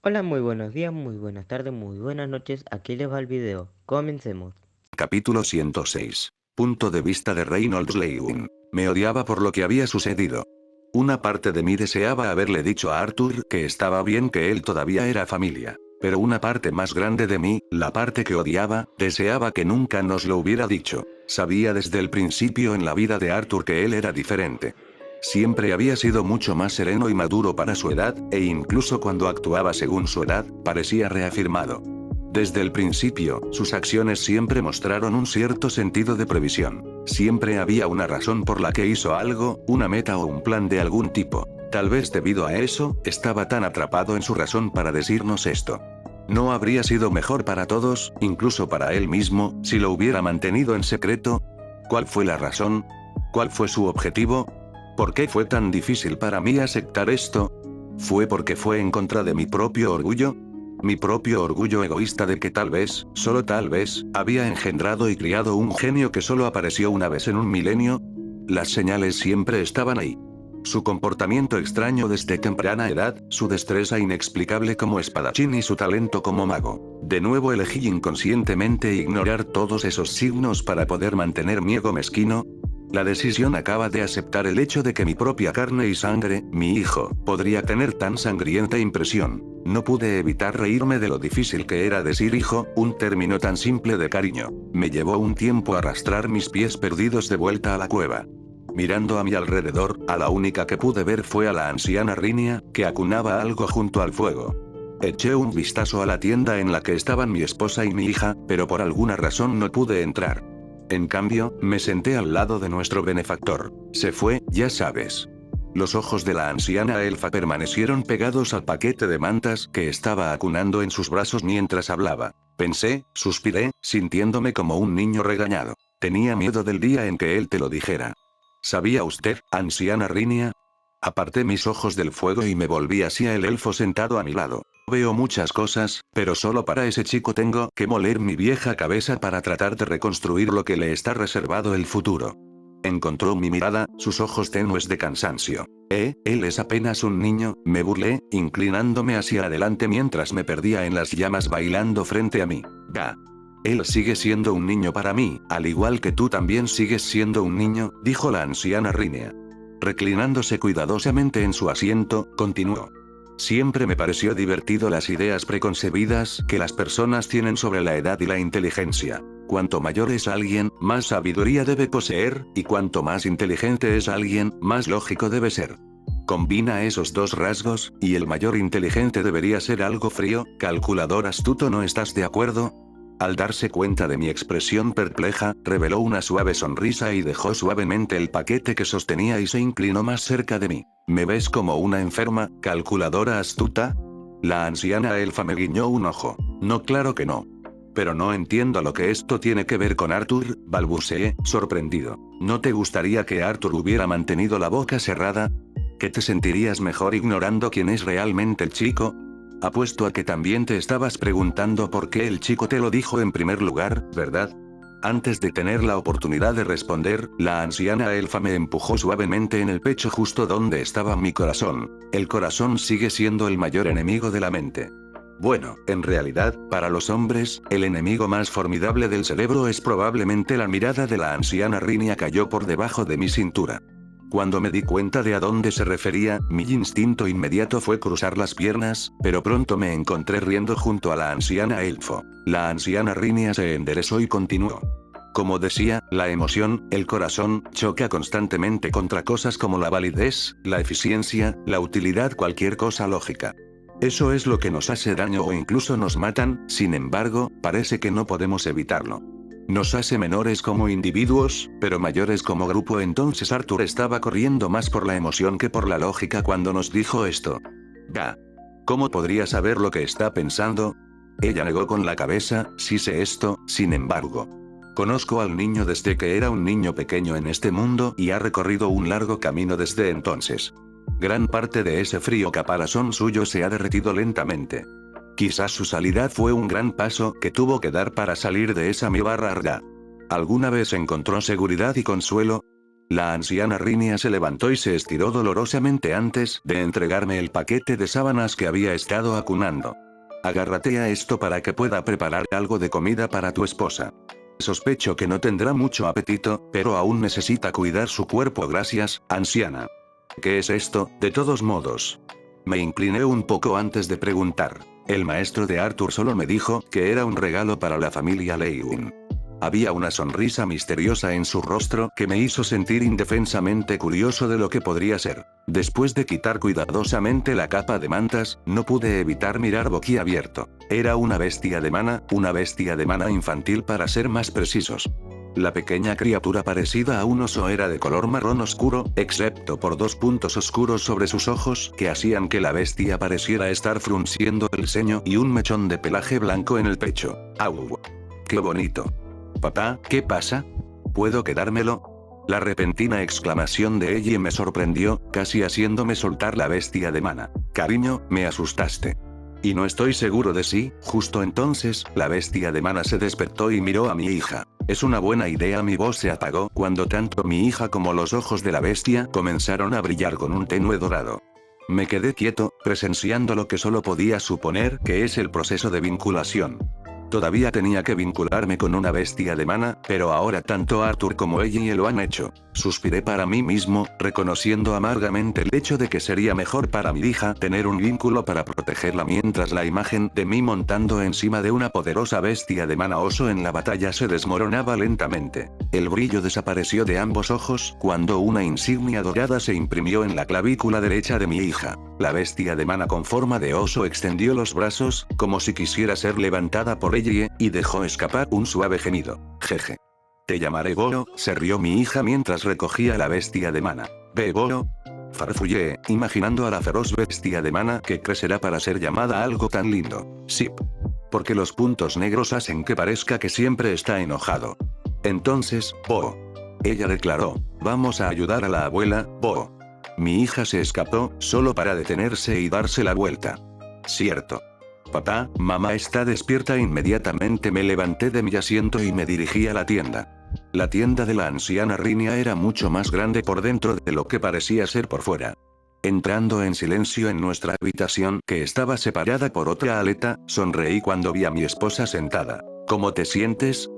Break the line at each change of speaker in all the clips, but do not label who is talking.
Hola, muy buenos días, muy buenas tardes, muy buenas noches. Aquí les va el video. Comencemos.
Capítulo 106. Punto de vista de Reynolds Lewin. Me odiaba por lo que había sucedido. Una parte de mí deseaba haberle dicho a Arthur que estaba bien que él todavía era familia. Pero una parte más grande de mí, la parte que odiaba, deseaba que nunca nos lo hubiera dicho. Sabía desde el principio en la vida de Arthur que él era diferente. Siempre había sido mucho más sereno y maduro para su edad, e incluso cuando actuaba según su edad, parecía reafirmado. Desde el principio, sus acciones siempre mostraron un cierto sentido de previsión. Siempre había una razón por la que hizo algo, una meta o un plan de algún tipo. Tal vez debido a eso, estaba tan atrapado en su razón para decirnos esto. ¿No habría sido mejor para todos, incluso para él mismo, si lo hubiera mantenido en secreto? ¿Cuál fue la razón? ¿Cuál fue su objetivo? ¿Por qué fue tan difícil para mí aceptar esto? ¿Fue porque fue en contra de mi propio orgullo? Mi propio orgullo egoísta de que tal vez, solo tal vez, había engendrado y criado un genio que solo apareció una vez en un milenio. Las señales siempre estaban ahí. Su comportamiento extraño desde temprana edad, su destreza inexplicable como espadachín y su talento como mago. De nuevo elegí inconscientemente ignorar todos esos signos para poder mantener mi ego mezquino. La decisión acaba de aceptar el hecho de que mi propia carne y sangre, mi hijo, podría tener tan sangrienta impresión. No pude evitar reírme de lo difícil que era decir hijo, un término tan simple de cariño. Me llevó un tiempo arrastrar mis pies perdidos de vuelta a la cueva. Mirando a mi alrededor, a la única que pude ver fue a la anciana Rinia, que acunaba algo junto al fuego. Eché un vistazo a la tienda en la que estaban mi esposa y mi hija, pero por alguna razón no pude entrar. En cambio, me senté al lado de nuestro benefactor. Se fue, ya sabes. Los ojos de la anciana elfa permanecieron pegados al paquete de mantas que estaba acunando en sus brazos mientras hablaba. Pensé, suspiré, sintiéndome como un niño regañado. Tenía miedo del día en que él te lo dijera. ¿Sabía usted, anciana Rinia? Aparté mis ojos del fuego y me volví hacia el elfo sentado a mi lado. Veo muchas cosas, pero solo para ese chico tengo que moler mi vieja cabeza para tratar de reconstruir lo que le está reservado el futuro. Encontró mi mirada, sus ojos tenues de cansancio. Él es apenas un niño, me burlé, inclinándome hacia adelante mientras me perdía en las llamas bailando frente a mí. Ga. Él sigue siendo un niño para mí, al igual que tú también sigues siendo un niño, dijo la anciana Rinea. Reclinándose cuidadosamente en su asiento, continuó. Siempre me pareció divertido las ideas preconcebidas que las personas tienen sobre la edad y la inteligencia. Cuanto mayor es alguien, más sabiduría debe poseer, y cuanto más inteligente es alguien, más lógico debe ser. Combina esos dos rasgos, y el mayor inteligente debería ser algo frío, calculador, astuto. ¿No estás de acuerdo? Al darse cuenta de mi expresión perpleja, reveló una suave sonrisa y dejó suavemente el paquete que sostenía y se inclinó más cerca de mí. ¿Me ves como una enferma, calculadora astuta? La anciana elfa me guiñó un ojo. No, claro que no. Pero no entiendo lo que esto tiene que ver con Arthur, balbuceé, sorprendido. ¿No te gustaría que Arthur hubiera mantenido la boca cerrada? ¿Que te sentirías mejor ignorando quién es realmente el chico? Apuesto a que también te estabas preguntando por qué el chico te lo dijo en primer lugar, ¿verdad? Antes de tener la oportunidad de responder, la anciana elfa me empujó suavemente en el pecho justo donde estaba mi corazón. El corazón sigue siendo el mayor enemigo de la mente. Bueno, en realidad, para los hombres, el enemigo más formidable del cerebro es probablemente la mirada de la anciana Rinia cayó por debajo de mi cintura. Cuando me di cuenta de a dónde se refería, mi instinto inmediato fue cruzar las piernas, pero pronto me encontré riendo junto a la anciana elfo. La anciana Rinia se enderezó y continuó. Como decía, la emoción, el corazón, choca constantemente contra cosas como la validez, la eficiencia, la utilidad, cualquier cosa lógica. Eso es lo que nos hace daño o incluso nos matan, sin embargo, parece que no podemos evitarlo. Nos hace menores como individuos, pero mayores como grupo. Entonces Arthur estaba corriendo más por la emoción que por la lógica cuando nos dijo esto. Ga. ¿Cómo podría saber lo que está pensando? Ella negó con la cabeza, sí sé esto, sin embargo. Conozco al niño desde que era un niño pequeño en este mundo y ha recorrido un largo camino desde entonces. Gran parte de ese frío caparazón suyo se ha derretido lentamente. Quizás su salida fue un gran paso que tuvo que dar para salir de esa mi barra. ¿Alguna vez encontró seguridad y consuelo? La anciana Rinia se levantó y se estiró dolorosamente antes de entregarme el paquete de sábanas que había estado acunando. Agárrate a esto para que pueda preparar algo de comida para tu esposa. Sospecho que no tendrá mucho apetito, pero aún necesita cuidar su cuerpo. Gracias, anciana. ¿Qué es esto, de todos modos? Me incliné un poco antes de preguntar. El maestro de Arthur solo me dijo que era un regalo para la familia Lewin. Había una sonrisa misteriosa en su rostro que me hizo sentir indefensamente curioso de lo que podría ser. Después de quitar cuidadosamente la capa de mantas, no pude evitar mirar boquiabierto. Era una bestia de mana infantil para ser más precisos. La pequeña criatura parecida a un oso era de color marrón oscuro, excepto por 2 puntos oscuros sobre sus ojos que hacían que la bestia pareciera estar frunciendo el ceño y un mechón de pelaje blanco en el pecho. ¡Au! ¡Qué bonito! Papá, ¿qué pasa? ¿Puedo quedármelo? La repentina exclamación de ella me sorprendió, casi haciéndome soltar la bestia de mana. Cariño, me asustaste. Y no estoy seguro de si, justo entonces, la bestia de mana se despertó y miró a mi hija. Es una buena idea. Mi voz se apagó cuando tanto mi hija como los ojos de la bestia comenzaron a brillar con un tenue dorado. Me quedé quieto, presenciando lo que solo podía suponer que es el proceso de vinculación. Todavía tenía que vincularme con una bestia de mana, pero ahora tanto Arthur como ella lo han hecho. Suspiré para mí mismo, reconociendo amargamente el hecho de que sería mejor para mi hija tener un vínculo para protegerla mientras la imagen de mí montando encima de una poderosa bestia de mana oso en la batalla se desmoronaba lentamente. El brillo desapareció de ambos ojos cuando una insignia dorada se imprimió en la clavícula derecha de mi hija. La bestia de mana con forma de oso extendió los brazos, como si quisiera ser levantada por ella, y dejó escapar un suave gemido. Jeje. Te llamaré Bolo, se rió mi hija mientras recogía la bestia de mana. ¿Ve Bolo? Farfullé, imaginando a la feroz bestia de mana que crecerá para ser llamada algo tan lindo. Sip. Porque los puntos negros hacen que parezca que siempre está enojado. Entonces, Bo. Ella declaró, vamos a ayudar a la abuela, Bo. Mi hija se escapó, solo para detenerse y darse la vuelta. Cierto. Papá, mamá está despierta. Inmediatamente me levanté de mi asiento y me dirigí a la tienda. La tienda de la anciana Rinia era mucho más grande por dentro de lo que parecía ser por fuera. Entrando en silencio en nuestra habitación, que estaba separada por otra aleta, sonreí cuando vi a mi esposa sentada. ¿Cómo te sientes?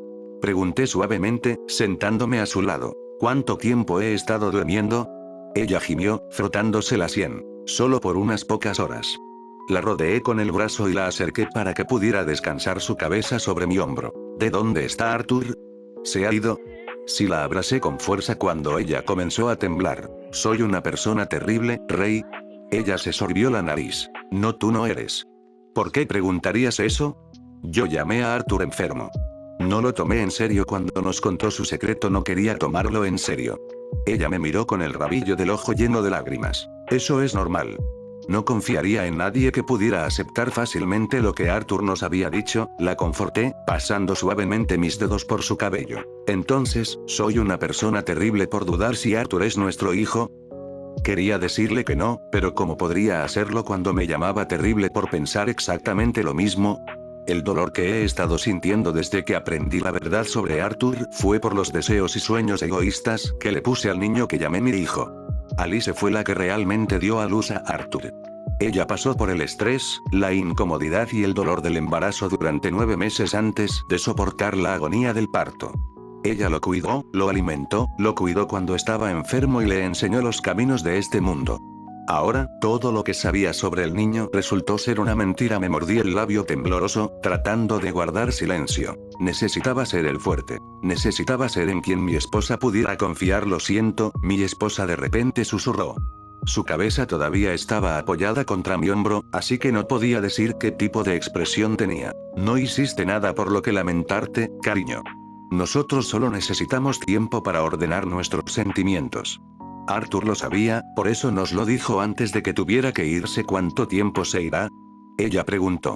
Pregunté suavemente, sentándome a su lado. ¿Cuánto tiempo he estado durmiendo? Ella gimió, frotándose la sien. Solo por unas pocas horas. La rodeé con el brazo y la acerqué para que pudiera descansar su cabeza sobre mi hombro. ¿De dónde está Arthur? ¿Se ha ido? Sí, la abracé con fuerza cuando ella comenzó a temblar. Soy una persona terrible, Rey. Ella se sorbió la nariz. No, tú no eres. ¿Por qué preguntarías eso? Yo llamé a Arthur enfermo. No lo tomé en serio cuando nos contó su secreto, no quería tomarlo en serio. Ella me miró con el rabillo del ojo lleno de lágrimas. Eso es normal. No confiaría en nadie que pudiera aceptar fácilmente lo que Arthur nos había dicho. La conforté, pasando suavemente mis dedos por su cabello. Entonces, ¿soy una persona terrible por dudar si Arthur es nuestro hijo? Quería decirle que no, pero ¿cómo podría hacerlo cuando me llamaba terrible por pensar exactamente lo mismo? El dolor que he estado sintiendo desde que aprendí la verdad sobre Arthur fue por los deseos y sueños egoístas que le puse al niño que llamé mi hijo. Alice fue la que realmente dio a luz a Arthur. Ella pasó por el estrés, la incomodidad y el dolor del embarazo durante 9 meses antes de soportar la agonía del parto. Ella lo cuidó, lo alimentó, lo cuidó cuando estaba enfermo y le enseñó los caminos de este mundo. Ahora, todo lo que sabía sobre el niño resultó ser una mentira. Me mordí el labio tembloroso, tratando de guardar silencio. Necesitaba ser el fuerte. Necesitaba ser en quien mi esposa pudiera confiar. Lo siento, mi esposa de repente susurró. Su cabeza todavía estaba apoyada contra mi hombro, así que no podía decir qué tipo de expresión tenía. No hiciste nada por lo que lamentarte, cariño. Nosotros solo necesitamos tiempo para ordenar nuestros sentimientos. Arthur lo sabía, por eso nos lo dijo antes de que tuviera que irse. ¿Cuánto tiempo se irá? Ella preguntó.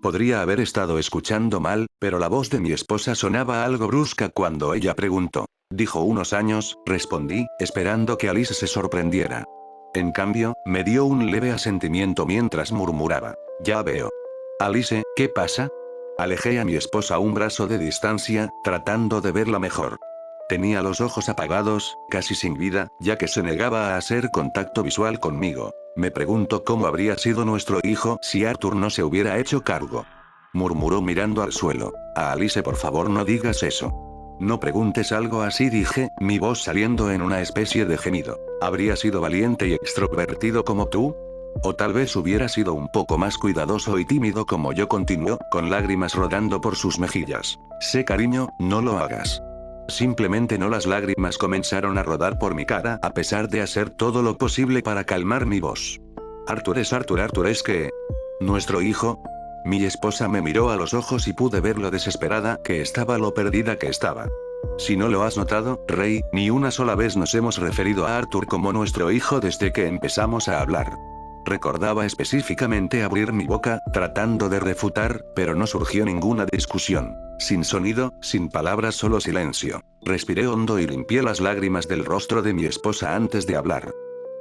Podría haber estado escuchando mal, pero la voz de mi esposa sonaba algo brusca cuando ella preguntó. Dijo unos años, respondí, esperando que Alice se sorprendiera. En cambio, me dio un leve asentimiento mientras murmuraba. Ya veo. Alice, ¿qué pasa? Alejé a mi esposa un brazo de distancia, tratando de verla mejor. Tenía los ojos apagados, casi sin vida, ya que se negaba a hacer contacto visual conmigo. Me pregunto cómo habría sido nuestro hijo si Arthur no se hubiera hecho cargo. Murmuró mirando al suelo. A Alice, por favor, no digas eso. No preguntes algo así, dije, mi voz saliendo en una especie de gemido. ¿Habría sido valiente y extrovertido como tú? O tal vez hubiera sido un poco más cuidadoso y tímido como yo, continuó, con lágrimas rodando por sus mejillas. Sé, cariño, no lo hagas. Simplemente no. Las lágrimas comenzaron a rodar por mi cara a pesar de hacer todo lo posible para calmar mi voz. Arthur es que... ¿Nuestro hijo? Mi esposa me miró a los ojos y pude ver lo desesperada que estaba, lo perdida que estaba. Si no lo has notado, Rey, ni una sola vez nos hemos referido a Arthur como nuestro hijo desde que empezamos a hablar. Recordaba específicamente abrir mi boca, tratando de refutar, pero no surgió ninguna discusión. Sin sonido, sin palabras, solo silencio. Respiré hondo y limpié las lágrimas del rostro de mi esposa antes de hablar.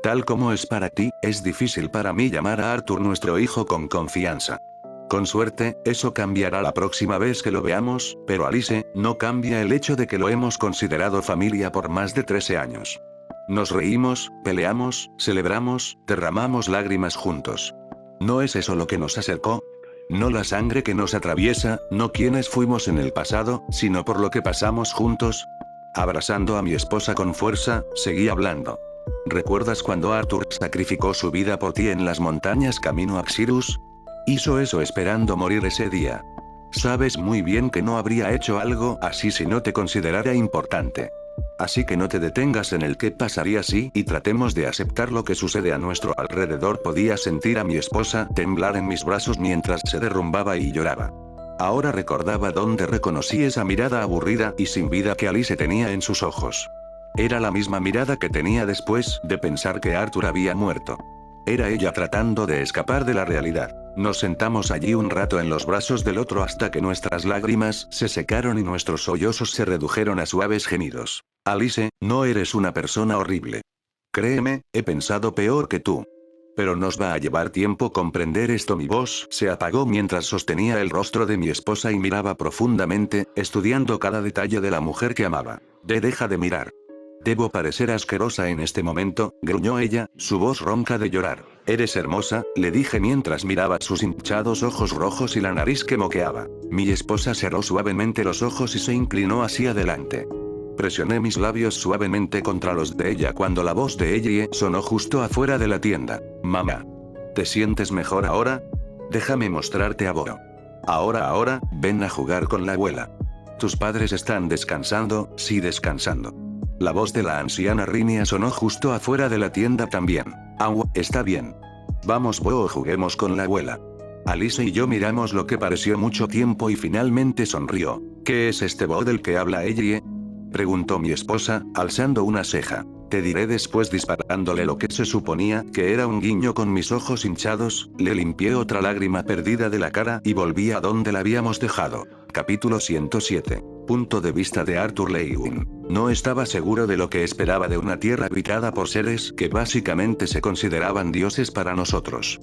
Tal como es para ti, es difícil para mí llamar a Arthur nuestro hijo con confianza. Con suerte, eso cambiará la próxima vez que lo veamos, pero Alice, no cambia el hecho de que lo hemos considerado familia por más de 13 años. Nos reímos, peleamos, celebramos, derramamos lágrimas juntos. ¿No es eso lo que nos acercó? No la sangre que nos atraviesa, no quienes fuimos en el pasado, sino por lo que pasamos juntos. Abrazando a mi esposa con fuerza, seguí hablando. ¿Recuerdas cuando Arthur sacrificó su vida por ti en las montañas camino a Xirus? Hizo eso esperando morir ese día. Sabes muy bien que no habría hecho algo así si no te considerara importante. Así que no te detengas en el qué pasaría si y tratemos de aceptar lo que sucede a nuestro alrededor. Podía sentir a mi esposa temblar en mis brazos mientras se derrumbaba y lloraba. Ahora recordaba dónde reconocí esa mirada aburrida y sin vida que Alice tenía en sus ojos. Era la misma mirada que tenía después de pensar que Arthur había muerto. Era ella tratando de escapar de la realidad. Nos sentamos allí un rato en los brazos del otro hasta que nuestras lágrimas se secaron y nuestros sollozos se redujeron a suaves gemidos. Alice, no eres una persona horrible. Créeme, he pensado peor que tú. Pero nos va a llevar tiempo comprender esto. Mi voz se apagó mientras sostenía el rostro de mi esposa y miraba profundamente, estudiando cada detalle de la mujer que amaba. Deja de mirar. Debo parecer asquerosa en este momento, gruñó ella, su voz ronca de llorar. Eres hermosa, le dije mientras miraba sus hinchados ojos rojos y la nariz que moqueaba. Mi esposa cerró suavemente los ojos y se inclinó hacia adelante. Presioné mis labios suavemente contra los de ella cuando la voz de ella sonó justo afuera de la tienda. Mamá. ¿Te sientes mejor ahora? Déjame mostrarte a Boro. Ahora, ven a jugar con la abuela. Tus padres están descansando, sí, descansando. La voz de la anciana Rinia sonó justo afuera de la tienda también. Está bien. Vamos, Bo, juguemos con la abuela. Alice y yo miramos lo que pareció mucho tiempo y finalmente sonrió. ¿Qué es este Bo del que habla ella? Preguntó mi esposa, alzando una ceja. Te diré después, disparándole lo que se suponía que era un guiño con mis ojos hinchados, le limpié otra lágrima perdida de la cara y volví a donde la habíamos dejado. Capítulo 107. Punto de vista de Arthur Lewin. No estaba seguro de lo que esperaba de una tierra habitada por seres que básicamente se consideraban dioses para nosotros.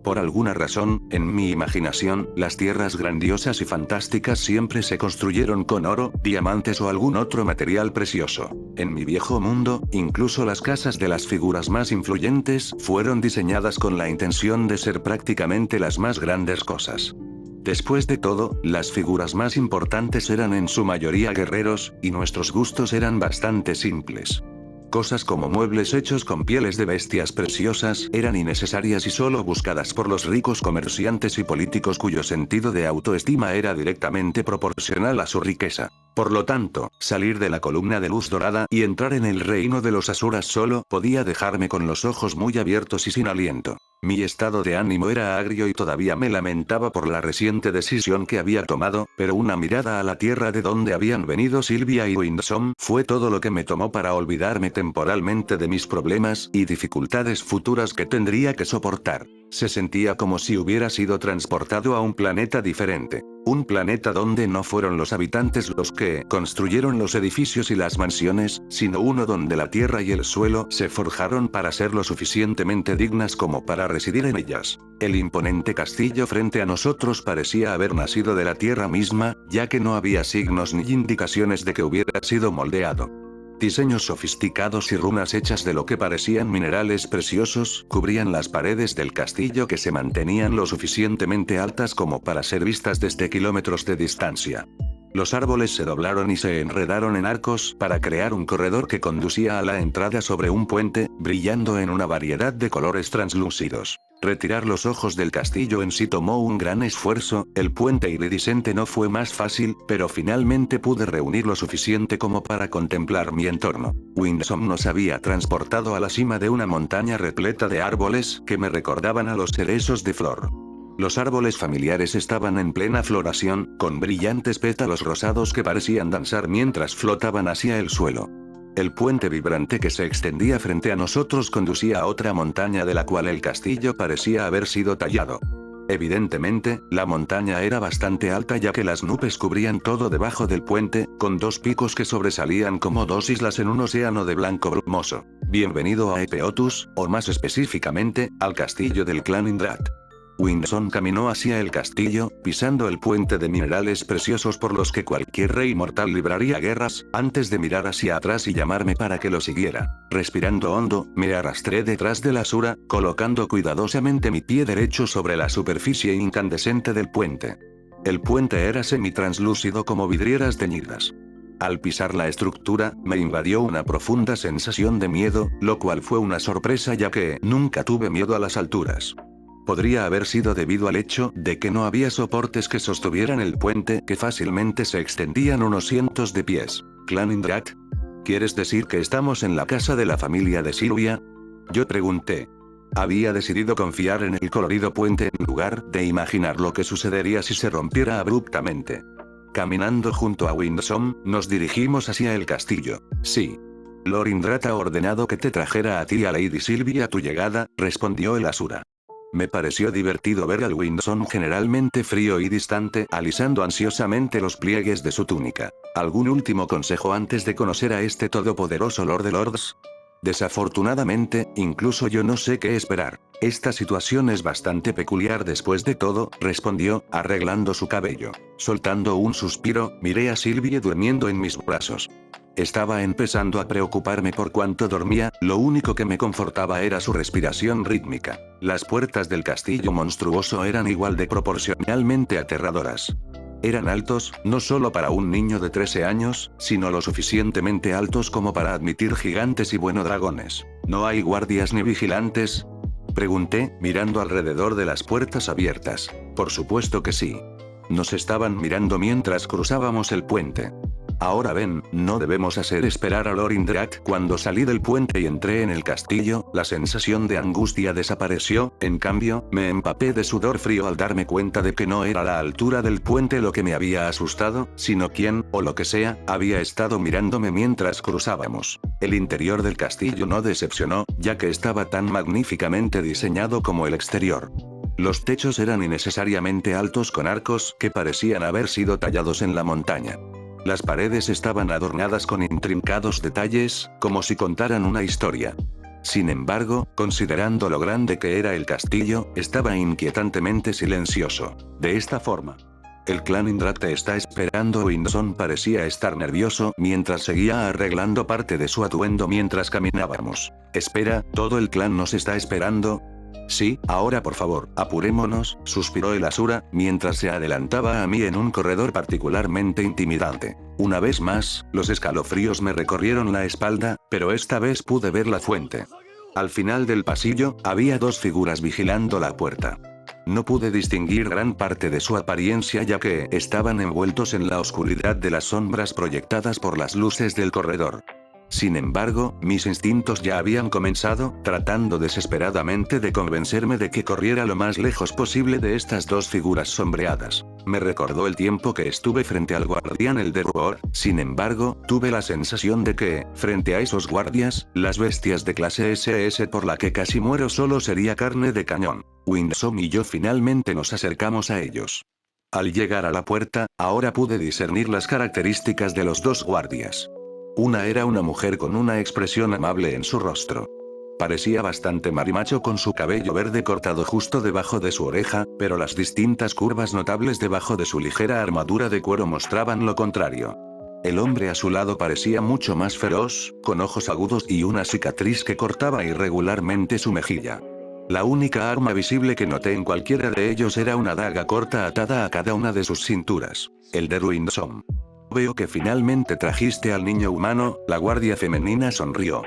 Por alguna razón, en mi imaginación, las tierras grandiosas y fantásticas siempre se construyeron con oro, diamantes o algún otro material precioso. En mi viejo mundo, incluso las casas de las figuras más influyentes fueron diseñadas con la intención de ser prácticamente las más grandes cosas. Después de todo, las figuras más importantes eran en su mayoría guerreros, y nuestros gustos eran bastante simples. Cosas como muebles hechos con pieles de bestias preciosas eran innecesarias y solo buscadas por los ricos comerciantes y políticos cuyo sentido de autoestima era directamente proporcional a su riqueza. Por lo tanto, salir de la columna de luz dorada y entrar en el reino de los asuras solo podía dejarme con los ojos muy abiertos y sin aliento. Mi estado de ánimo era agrio y todavía me lamentaba por la reciente decisión que había tomado, pero una mirada a la tierra de donde habían venido Sylvia y Winsome fue todo lo que me tomó para olvidarme temporalmente de mis problemas y dificultades futuras que tendría que soportar. Se sentía como si hubiera sido transportado a un planeta diferente. Un planeta donde no fueron los habitantes los que construyeron los edificios y las mansiones, sino uno donde la tierra y el suelo se forjaron para ser lo suficientemente dignas como para residir en ellas. El imponente castillo frente a nosotros parecía haber nacido de la tierra misma, ya que no había signos ni indicaciones de que hubiera sido moldeado. Diseños sofisticados y runas hechas de lo que parecían minerales preciosos cubrían las paredes del castillo que se mantenían lo suficientemente altas como para ser vistas desde kilómetros de distancia. Los árboles se doblaron y se enredaron en arcos para crear un corredor que conducía a la entrada sobre un puente, brillando en una variedad de colores translúcidos. Retirar los ojos del castillo en sí tomó un gran esfuerzo, el puente iridiscente no fue más fácil, pero finalmente pude reunir lo suficiente como para contemplar mi entorno. Winsome nos había transportado a la cima de una montaña repleta de árboles que me recordaban a los cerezos de flor. Los árboles familiares estaban en plena floración, con brillantes pétalos rosados que parecían danzar mientras flotaban hacia el suelo. El puente vibrante que se extendía frente a nosotros conducía a otra montaña de la cual el castillo parecía haber sido tallado. Evidentemente, la montaña era bastante alta ya que las nubes cubrían todo debajo del puente, con dos picos que sobresalían como dos islas en un océano de blanco brumoso. Bienvenido a Epeotus, o más específicamente, al castillo del clan Indrat. Winsome caminó hacia el castillo, pisando el puente de minerales preciosos por los que cualquier rey mortal libraría guerras, antes de mirar hacia atrás y llamarme para que lo siguiera. Respirando hondo, me arrastré detrás de la Asura, colocando cuidadosamente mi pie derecho sobre la superficie incandescente del puente. El puente era semitranslúcido como vidrieras teñidas. Al pisar la estructura, me invadió una profunda sensación de miedo, lo cual fue una sorpresa ya que nunca tuve miedo a las alturas. Podría haber sido debido al hecho de que no había soportes que sostuvieran el puente que fácilmente se extendían unos cientos de pies. ¿Clan Indrat? ¿Quieres decir que estamos en la casa de la familia de Silvia? Yo pregunté. Había decidido confiar en el colorido puente en lugar de imaginar lo que sucedería si se rompiera abruptamente. Caminando junto a Winsome, nos dirigimos hacia el castillo. Sí. Lord Indrat ha ordenado que te trajera a ti y a Lady Silvia a tu llegada, respondió el Asura. Me pareció divertido ver al Winsome generalmente frío y distante alisando ansiosamente los pliegues de su túnica. ¿Algún último consejo antes de conocer a este todopoderoso Lord de Lords? Desafortunadamente, incluso yo no sé qué esperar. Esta situación es bastante peculiar después de todo, respondió, arreglando su cabello. Soltando un suspiro, miré a Silvia durmiendo en mis brazos. Estaba empezando a preocuparme por cuánto dormía, lo único que me confortaba era su respiración rítmica. Las puertas del castillo monstruoso eran igual de proporcionalmente aterradoras. Eran altos, no solo para un niño de 13 años, sino lo suficientemente altos como para admitir gigantes y dragones. ¿No hay guardias ni vigilantes? Pregunté, mirando alrededor de las puertas abiertas. Por supuesto que sí. Nos estaban mirando mientras cruzábamos el puente. Ahora ven, no debemos hacer esperar a Lord Indrat. Cuando salí del puente y entré en el castillo, la sensación de angustia desapareció, en cambio, me empapé de sudor frío al darme cuenta de que no era la altura del puente lo que me había asustado, sino quién, o lo que sea, había estado mirándome mientras cruzábamos. El interior del castillo no decepcionó, ya que estaba tan magníficamente diseñado como el exterior. Los techos eran innecesariamente altos con arcos que parecían haber sido tallados en la montaña. Las paredes estaban adornadas con intrincados detalles, como si contaran una historia. Sin embargo, considerando lo grande que era el castillo, estaba inquietantemente silencioso. De esta forma. El clan Indrat te está esperando. Winsome parecía estar nervioso mientras seguía arreglando parte de su atuendo mientras caminábamos. Espera, ¿todo el clan nos está esperando? Sí, ahora por favor, apurémonos, suspiró el Asura, mientras se adelantaba a mí en un corredor particularmente intimidante. Una vez más, los escalofríos me recorrieron la espalda, pero esta vez pude ver la fuente. Al final del pasillo, había dos figuras vigilando la puerta. No pude distinguir gran parte de su apariencia ya que estaban envueltos en la oscuridad de las sombras proyectadas por las luces del corredor. Sin embargo, mis instintos ya habían comenzado, tratando desesperadamente de convencerme de que corriera lo más lejos posible de estas dos figuras sombreadas. Me recordó el tiempo que estuve frente al guardián el de Ruor, sin embargo, tuve la sensación de que, frente a esos guardias, las bestias de clase SS por la que casi muero solo sería carne de cañón. Winsome y yo finalmente nos acercamos a ellos. Al llegar a la puerta, ahora pude discernir las características de los dos guardias. Una era una mujer con una expresión amable en su rostro. Parecía bastante marimacho con su cabello verde cortado justo debajo de su oreja, pero las distintas curvas notables debajo de su ligera armadura de cuero mostraban lo contrario. El hombre a su lado parecía mucho más feroz, con ojos agudos y una cicatriz que cortaba irregularmente su mejilla. La única arma visible que noté en cualquiera de ellos era una daga corta atada a cada una de sus cinturas. El de Ruinsom. Veo que finalmente trajiste al niño humano, la guardia femenina sonrió.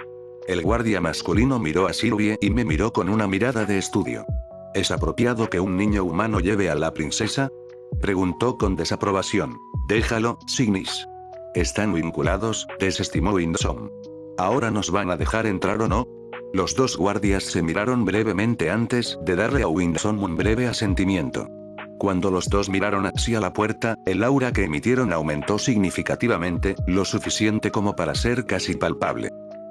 El guardia masculino miró a Sylvie y me miró con una mirada de estudio. ¿Es apropiado que un niño humano lleve a la princesa? Preguntó con desaprobación. Déjalo, Signis. Están vinculados, desestimó Winsom. ¿Ahora nos van a dejar entrar o no? Los dos guardias se miraron brevemente antes de darle a Winsom un breve asentimiento. Cuando los dos miraron hacia la puerta, el aura que emitieron aumentó significativamente, lo suficiente como para ser casi palpable.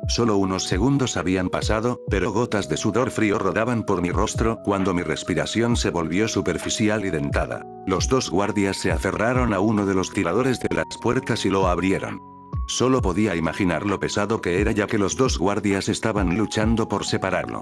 Solo unos segundos habían pasado, pero gotas de sudor frío rodaban por mi rostro cuando mi respiración se volvió superficial y dentada. Los dos guardias se aferraron a uno de los tiradores de las puertas y lo abrieron. Solo podía imaginar lo pesado que era ya que los dos guardias estaban luchando por separarlo.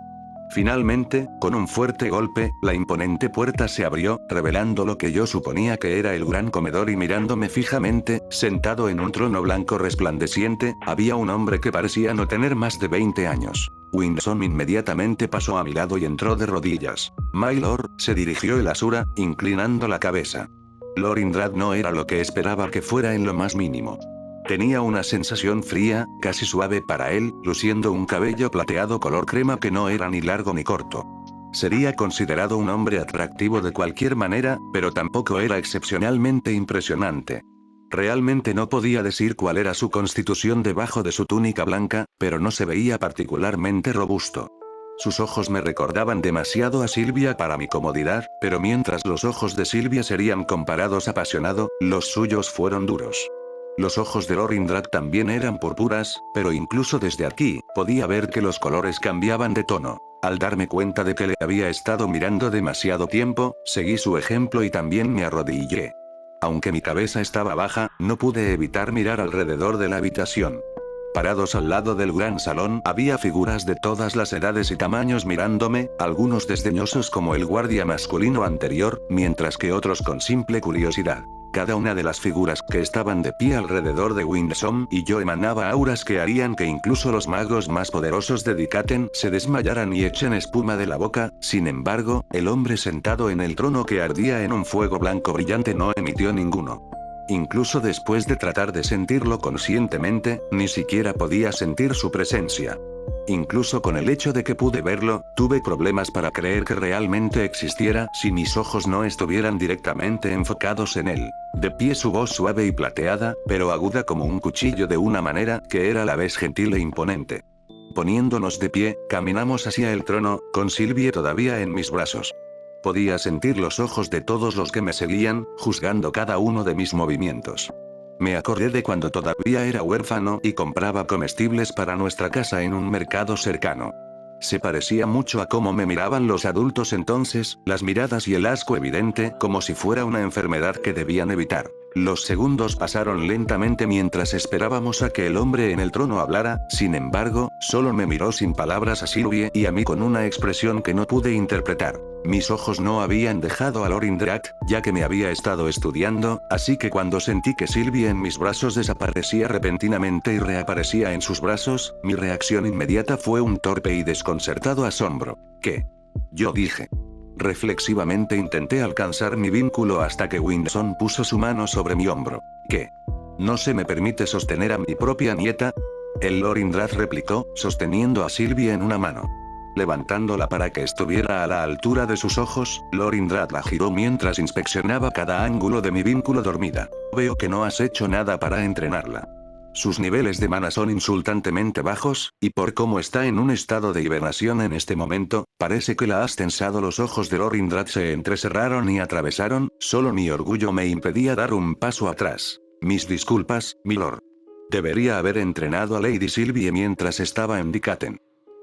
Finalmente, con un fuerte golpe, la imponente puerta se abrió, revelando lo que yo suponía que era el gran comedor y mirándome fijamente, sentado en un trono blanco resplandeciente, había un hombre que parecía no tener más de 20 años. Winsom inmediatamente pasó a mi lado y entró de rodillas. My Lord, se dirigió el Asura, inclinando la cabeza. Lorindrad no era lo que esperaba que fuera en lo más mínimo. Tenía una sensación fría, casi suave para él, luciendo un cabello plateado color crema que no era ni largo ni corto. Sería considerado un hombre atractivo de cualquier manera, pero tampoco era excepcionalmente impresionante. Realmente no podía decir cuál era su constitución debajo de su túnica blanca, pero no se veía particularmente robusto. Sus ojos me recordaban demasiado a Sylvia para mi comodidad, pero mientras los ojos de Sylvia serían comparados apasionado, los suyos fueron duros. Los ojos de Lorindrad también eran purpuras, pero incluso desde aquí, podía ver que los colores cambiaban de tono. Al darme cuenta de que le había estado mirando demasiado tiempo, seguí su ejemplo y también me arrodillé. Aunque mi cabeza estaba baja, no pude evitar mirar alrededor de la habitación. Parados al lado del gran salón había figuras de todas las edades y tamaños mirándome, algunos desdeñosos como el guardia masculino anterior, mientras que otros con simple curiosidad. Cada una de las figuras que estaban de pie alrededor de Winsom y yo emanaba auras que harían que incluso los magos más poderosos de Dikaten se desmayaran y echen espuma de la boca. Sin embargo, el hombre sentado en el trono que ardía en un fuego blanco brillante no emitió ninguno. Incluso después de tratar de sentirlo conscientemente, ni siquiera podía sentir su presencia. Incluso con el hecho de que pude verlo, tuve problemas para creer que realmente existiera si mis ojos no estuvieran directamente enfocados en él. De pie su voz suave y plateada, pero aguda como un cuchillo de una manera que era a la vez gentil e imponente. Poniéndonos de pie, caminamos hacia el trono, con Sylvie todavía en mis brazos. Podía sentir los ojos de todos los que me seguían, juzgando cada uno de mis movimientos. Me acordé de cuando todavía era huérfano y compraba comestibles para nuestra casa en un mercado cercano. Se parecía mucho a cómo me miraban los adultos entonces, las miradas y el asco evidente, como si fuera una enfermedad que debían evitar. Los segundos pasaron lentamente mientras esperábamos a que el hombre en el trono hablara, sin embargo, solo me miró sin palabras a Sylvie y a mí con una expresión que no pude interpretar. Mis ojos no habían dejado a Lorindrad, ya que me había estado estudiando, así que cuando sentí que Sylvie en mis brazos desaparecía repentinamente y reaparecía en sus brazos, mi reacción inmediata fue un torpe y desconcertado asombro. ¿Qué? Yo dije. Reflexivamente intenté alcanzar mi vínculo hasta que Winsom puso su mano sobre mi hombro. ¿Qué? ¿No se me permite sostener a mi propia nieta? El Lorindrad replicó, sosteniendo a Sylvie en una mano. Levantándola para que estuviera a la altura de sus ojos, Lorindrad la giró mientras inspeccionaba cada ángulo de mi vínculo dormida. Veo que no has hecho nada para entrenarla. Sus niveles de mana son insultantemente bajos, y por cómo está en un estado de hibernación en este momento, parece que la has tensado. Los ojos de Lorindrad se entrecerraron y atravesaron, solo mi orgullo me impedía dar un paso atrás. Mis disculpas, milord. Debería haber entrenado a Lady Sylvie mientras estaba en Dikaten.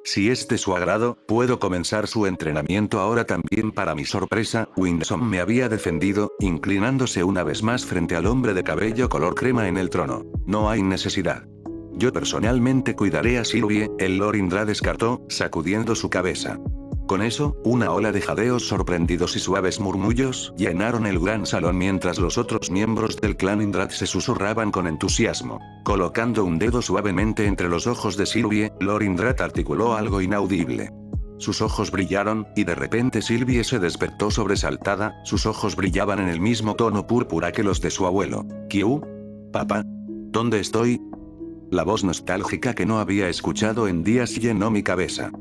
Si es de su agrado, puedo comenzar su entrenamiento ahora también. Para mi sorpresa, Winsome me había defendido, inclinándose una vez más frente al hombre de cabello color crema en el trono. No hay necesidad. Yo personalmente cuidaré a Sylvie, el Lord Indra descartó, sacudiendo su cabeza. Con eso, una ola de jadeos sorprendidos y suaves murmullos llenaron el gran salón mientras los otros miembros del clan Indra se susurraban con entusiasmo. Colocando un dedo suavemente entre los ojos de Sylvie, Lord Indra articuló algo inaudible. Sus ojos brillaron, y de repente Sylvie se despertó sobresaltada, sus ojos brillaban en el mismo tono púrpura que los de su abuelo. ¿Quiu? ¿Papá? ¿Dónde estoy? La voz nostálgica que no había escuchado en días llenó mi cabeza.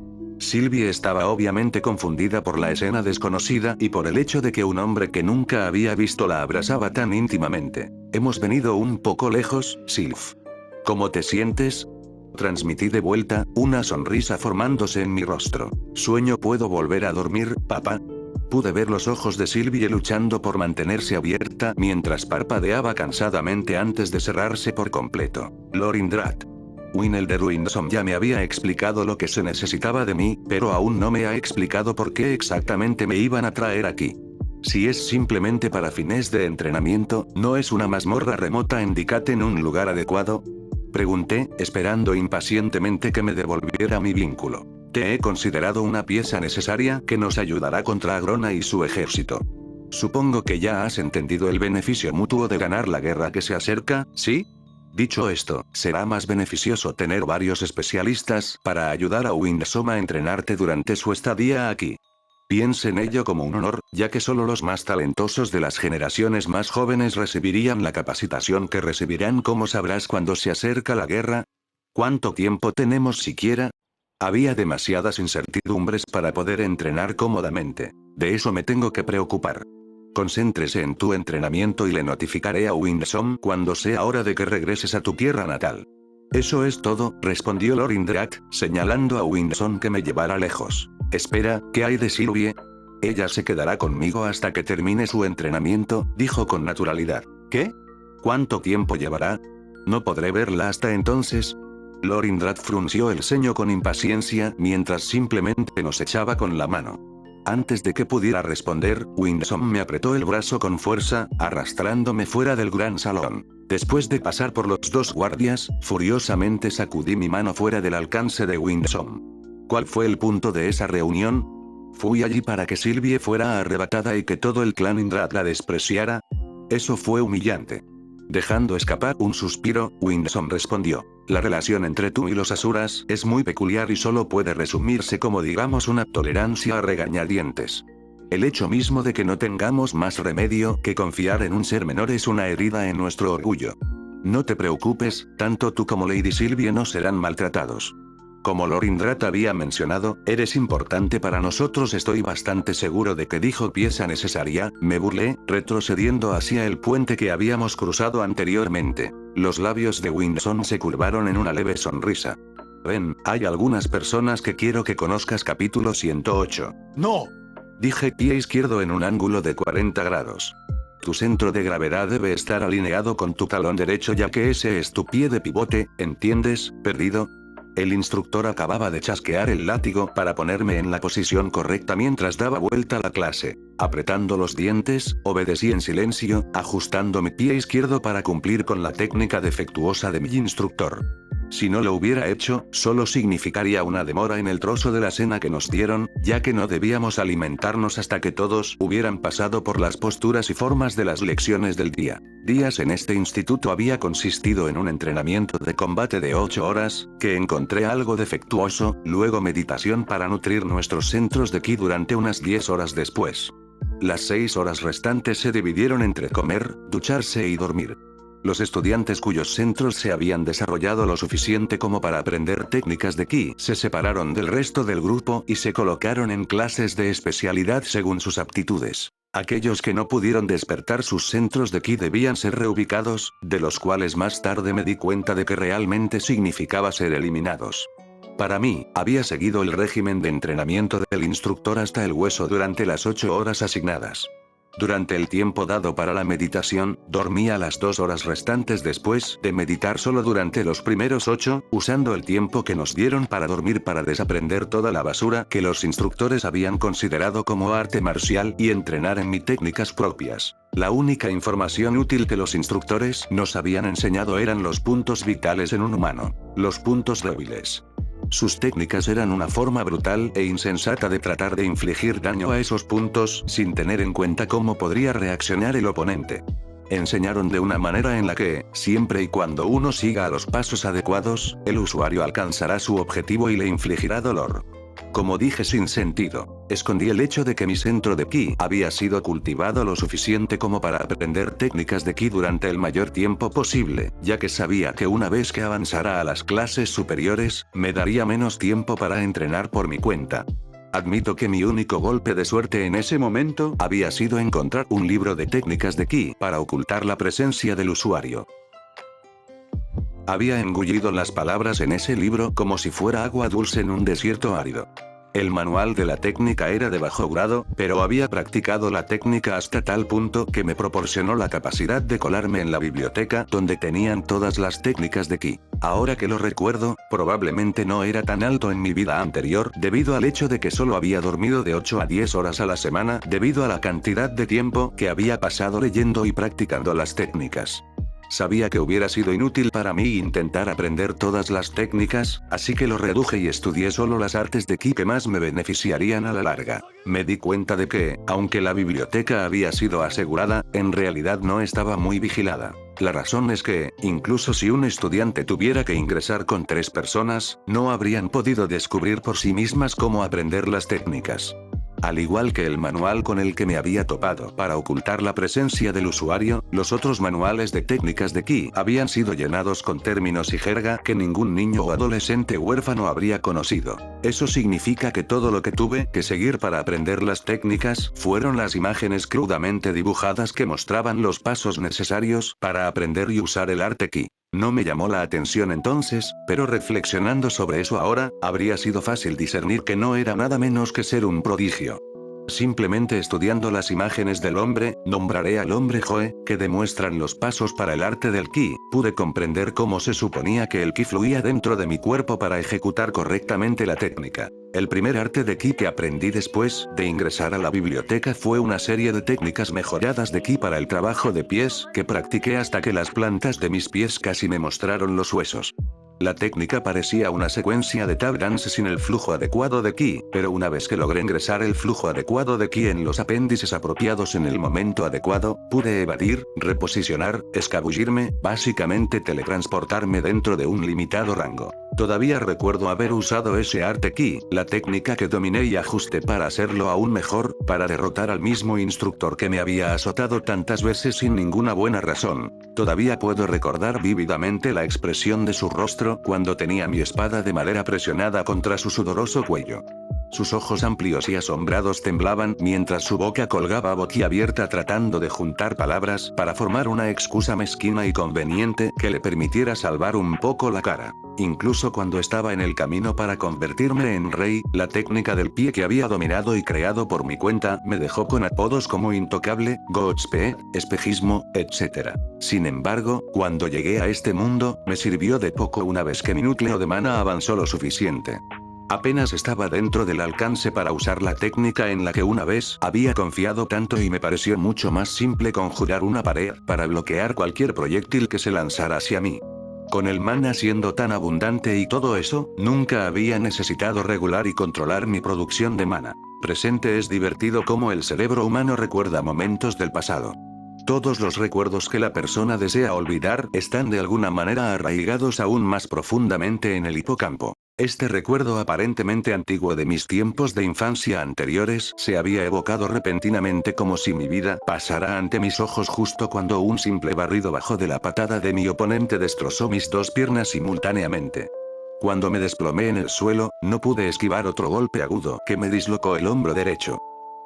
Sylvie estaba obviamente confundida por la escena desconocida y por el hecho de que un hombre que nunca había visto la abrazaba tan íntimamente. Hemos venido un poco lejos, Sylph. ¿Cómo te sientes? Transmití de vuelta, una sonrisa formándose en mi rostro. ¿Sueño puedo volver a dormir, papá? Pude ver los ojos de Sylvie luchando por mantenerse abierta mientras parpadeaba cansadamente antes de cerrarse por completo. Lord Indrat. Winel de Winsome ya me había explicado lo que se necesitaba de mí, pero aún no me ha explicado por qué exactamente me iban a traer aquí. Si es simplemente para fines de entrenamiento, ¿no es una mazmorra remota en Dicate en un lugar adecuado? Pregunté, esperando impacientemente que me devolviera mi vínculo. Te he considerado una pieza necesaria que nos ayudará contra Agrona y su ejército. Supongo que ya has entendido el beneficio mutuo de ganar la guerra que se acerca, ¿sí? Dicho esto, será más beneficioso tener varios especialistas para ayudar a Winsome a entrenarte durante su estadía aquí. Piense en ello como un honor, ya que solo los más talentosos de las generaciones más jóvenes recibirían la capacitación que recibirán. ¿Cómo sabrás cuando se acerca la guerra? ¿Cuánto tiempo tenemos siquiera? Había demasiadas incertidumbres para poder entrenar cómodamente. De eso me tengo que preocupar. Concéntrese en tu entrenamiento y le notificaré a Winsome cuando sea hora de que regreses a tu tierra natal. Eso es todo, respondió Lord Indrat, señalando a Winsome que me llevara lejos. Espera, ¿qué hay de Sylvie? Ella se quedará conmigo hasta que termine su entrenamiento, dijo con naturalidad. ¿Qué? ¿Cuánto tiempo llevará? ¿No podré verla hasta entonces? Lord Indrat frunció el ceño con impaciencia mientras simplemente nos echaba con la mano. Antes de que pudiera responder, Winsome me apretó el brazo con fuerza, arrastrándome fuera del gran salón. Después de pasar por los dos guardias, furiosamente sacudí mi mano fuera del alcance de Winsome. ¿Cuál fue el punto de esa reunión? ¿Fui allí para que Sylvie fuera arrebatada y que todo el clan Indrat la despreciara? Eso fue humillante. Dejando escapar un suspiro, Winsome respondió. La relación entre tú y los Asuras es muy peculiar y solo puede resumirse como digamos una tolerancia a regañadientes. El hecho mismo de que no tengamos más remedio que confiar en un ser menor es una herida en nuestro orgullo. No te preocupes, tanto tú como Lady Sylvie no serán maltratados. Como Lord Indrat había mencionado, eres importante para nosotros. Estoy bastante seguro de que dijo pieza necesaria, me burlé, retrocediendo hacia el puente que habíamos cruzado anteriormente. Los labios de Winsome se curvaron en una leve sonrisa. Ven, hay algunas personas que quiero que conozcas. Capítulo 108. ¡No! Dije pie izquierdo en un ángulo de 40 grados. Tu centro de gravedad debe estar alineado con tu talón derecho ya que ese es tu pie de pivote, ¿entiendes, perdido? El instructor acababa de chasquear el látigo para ponerme en la posición correcta mientras daba vuelta la clase. Apretando los dientes, obedecí en silencio, ajustando mi pie izquierdo para cumplir con la técnica defectuosa de mi instructor. Si no lo hubiera hecho, solo significaría una demora en el trozo de la cena que nos dieron, ya que no debíamos alimentarnos hasta que todos hubieran pasado por las posturas y formas de las lecciones del día. Días en este instituto había consistido en un entrenamiento de combate de 8 horas, que encontré algo defectuoso, luego meditación para nutrir nuestros centros de ki durante unas 10 horas después. Las 6 horas restantes se dividieron entre comer, ducharse y dormir. Los estudiantes cuyos centros se habían desarrollado lo suficiente como para aprender técnicas de ki se separaron del resto del grupo y se colocaron en clases de especialidad según sus aptitudes. Aquellos que no pudieron despertar sus centros de ki debían ser reubicados, de los cuales más tarde me di cuenta de que realmente significaba ser eliminados. Para mí, había seguido el régimen de entrenamiento del instructor hasta el hueso durante las 8 horas asignadas. Durante el tiempo dado para la meditación, dormía las 2 horas restantes después de meditar solo durante los primeros 8, usando el tiempo que nos dieron para dormir para desaprender toda la basura que los instructores habían considerado como arte marcial y entrenar en mis técnicas propias. La única información útil que los instructores nos habían enseñado eran los puntos vitales en un humano, los puntos débiles. Sus técnicas eran una forma brutal e insensata de tratar de infligir daño a esos puntos sin tener en cuenta cómo podría reaccionar el oponente. Enseñaron de una manera en la que, siempre y cuando uno siga a los pasos adecuados, el usuario alcanzará su objetivo y le infligirá dolor. Como dije sin sentido, escondí el hecho de que mi centro de ki había sido cultivado lo suficiente como para aprender técnicas de ki durante el mayor tiempo posible, ya que sabía que una vez que avanzara a las clases superiores, me daría menos tiempo para entrenar por mi cuenta. Admito que mi único golpe de suerte en ese momento había sido encontrar un libro de técnicas de ki para ocultar la presencia del usuario. Había engullido las palabras en ese libro como si fuera agua dulce en un desierto árido. El manual de la técnica era de bajo grado, pero había practicado la técnica hasta tal punto que me proporcionó la capacidad de colarme en la biblioteca donde tenían todas las técnicas de ki. Ahora que lo recuerdo, probablemente no era tan alto en mi vida anterior debido al hecho de que solo había dormido de 8 a 10 horas a la semana debido a la cantidad de tiempo que había pasado leyendo y practicando las técnicas. Sabía que hubiera sido inútil para mí intentar aprender todas las técnicas, así que lo reduje y estudié solo las artes de ki que más me beneficiarían a la larga. Me di cuenta de que, aunque la biblioteca había sido asegurada, en realidad no estaba muy vigilada. La razón es que, incluso si un estudiante tuviera que ingresar con 3 personas, no habrían podido descubrir por sí mismas cómo aprender las técnicas. Al igual que el manual con el que me había topado para ocultar la presencia del usuario, los otros manuales de técnicas de ki habían sido llenados con términos y jerga que ningún niño o adolescente huérfano habría conocido. Eso significa que todo lo que tuve que seguir para aprender las técnicas fueron las imágenes crudamente dibujadas que mostraban los pasos necesarios para aprender y usar el arte ki. No me llamó la atención entonces, pero reflexionando sobre eso ahora, habría sido fácil discernir que no era nada menos que ser un prodigio. Simplemente estudiando las imágenes del hombre, nombraré al hombre Joe, que demuestran los pasos para el arte del ki, pude comprender cómo se suponía que el ki fluía dentro de mi cuerpo para ejecutar correctamente la técnica. El primer arte de ki que aprendí después de ingresar a la biblioteca fue una serie de técnicas mejoradas de ki para el trabajo de pies que practiqué hasta que las plantas de mis pies casi me mostraron los huesos. La técnica parecía una secuencia de tap dance sin el flujo adecuado de ki, pero una vez que logré ingresar el flujo adecuado de ki en los apéndices apropiados en el momento adecuado, pude evadir, reposicionar, escabullirme, básicamente teletransportarme dentro de un limitado rango. Todavía recuerdo haber usado ese arte ki, la técnica que dominé y ajusté para hacerlo aún mejor, para derrotar al mismo instructor que me había azotado tantas veces sin ninguna buena razón. Todavía puedo recordar vívidamente la expresión de su rostro cuando tenía mi espada de madera presionada contra su sudoroso cuello. Sus ojos amplios y asombrados temblaban mientras su boca colgaba boquiabierta tratando de juntar palabras para formar una excusa mezquina y conveniente que le permitiera salvar un poco la cara. Incluso cuando estaba en el camino para convertirme en rey, la técnica del pie que había dominado y creado por mi cuenta me dejó con apodos como Intocable, Godspeed, Espejismo, etc. Sin embargo, cuando llegué a este mundo, me sirvió de poco una vez que mi núcleo de mana avanzó lo suficiente. Apenas estaba dentro del alcance para usar la técnica en la que una vez había confiado tanto y me pareció mucho más simple conjurar una pared para bloquear cualquier proyectil que se lanzara hacia mí. Con el mana siendo tan abundante y todo eso, nunca había necesitado regular y controlar mi producción de mana. Presente es divertido como el cerebro humano recuerda momentos del pasado. Todos los recuerdos que la persona desea olvidar están de alguna manera arraigados aún más profundamente en el hipocampo. Este recuerdo aparentemente antiguo de mis tiempos de infancia anteriores se había evocado repentinamente como si mi vida pasara ante mis ojos justo cuando un simple barrido bajo de la patada de mi oponente destrozó mis 2 piernas simultáneamente. Cuando me desplomé en el suelo, no pude esquivar otro golpe agudo que me dislocó el hombro derecho.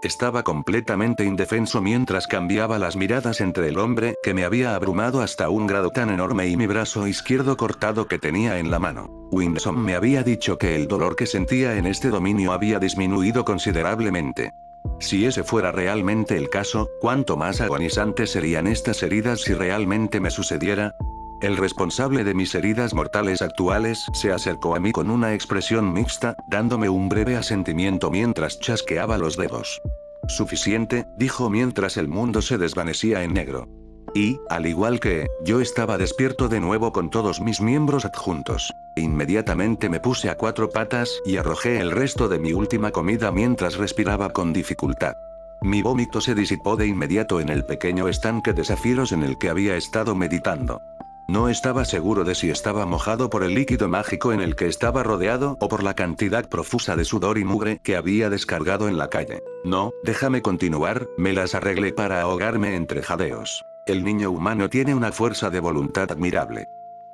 Estaba completamente indefenso mientras cambiaba las miradas entre el hombre que me había abrumado hasta un grado tan enorme y mi brazo izquierdo cortado que tenía en la mano. Winsome me había dicho que el dolor que sentía en este dominio había disminuido considerablemente. Si ese fuera realmente el caso, ¿cuánto más agonizantes serían estas heridas si realmente me sucediera? El responsable de mis heridas mortales actuales se acercó a mí con una expresión mixta, dándome un breve asentimiento mientras chasqueaba los dedos. Suficiente, dijo mientras el mundo se desvanecía en negro. Y, al igual que, yo estaba despierto de nuevo con todos mis miembros adjuntos. Inmediatamente me puse a cuatro patas y arrojé el resto de mi última comida mientras respiraba con dificultad. Mi vómito se disipó de inmediato en el pequeño estanque de zafiros en el que había estado meditando. No estaba seguro de si estaba mojado por el líquido mágico en el que estaba rodeado o por la cantidad profusa de sudor y mugre que había descargado en la calle. No, déjame continuar, me las arreglé para ahogarme entre jadeos. El niño humano tiene una fuerza de voluntad admirable.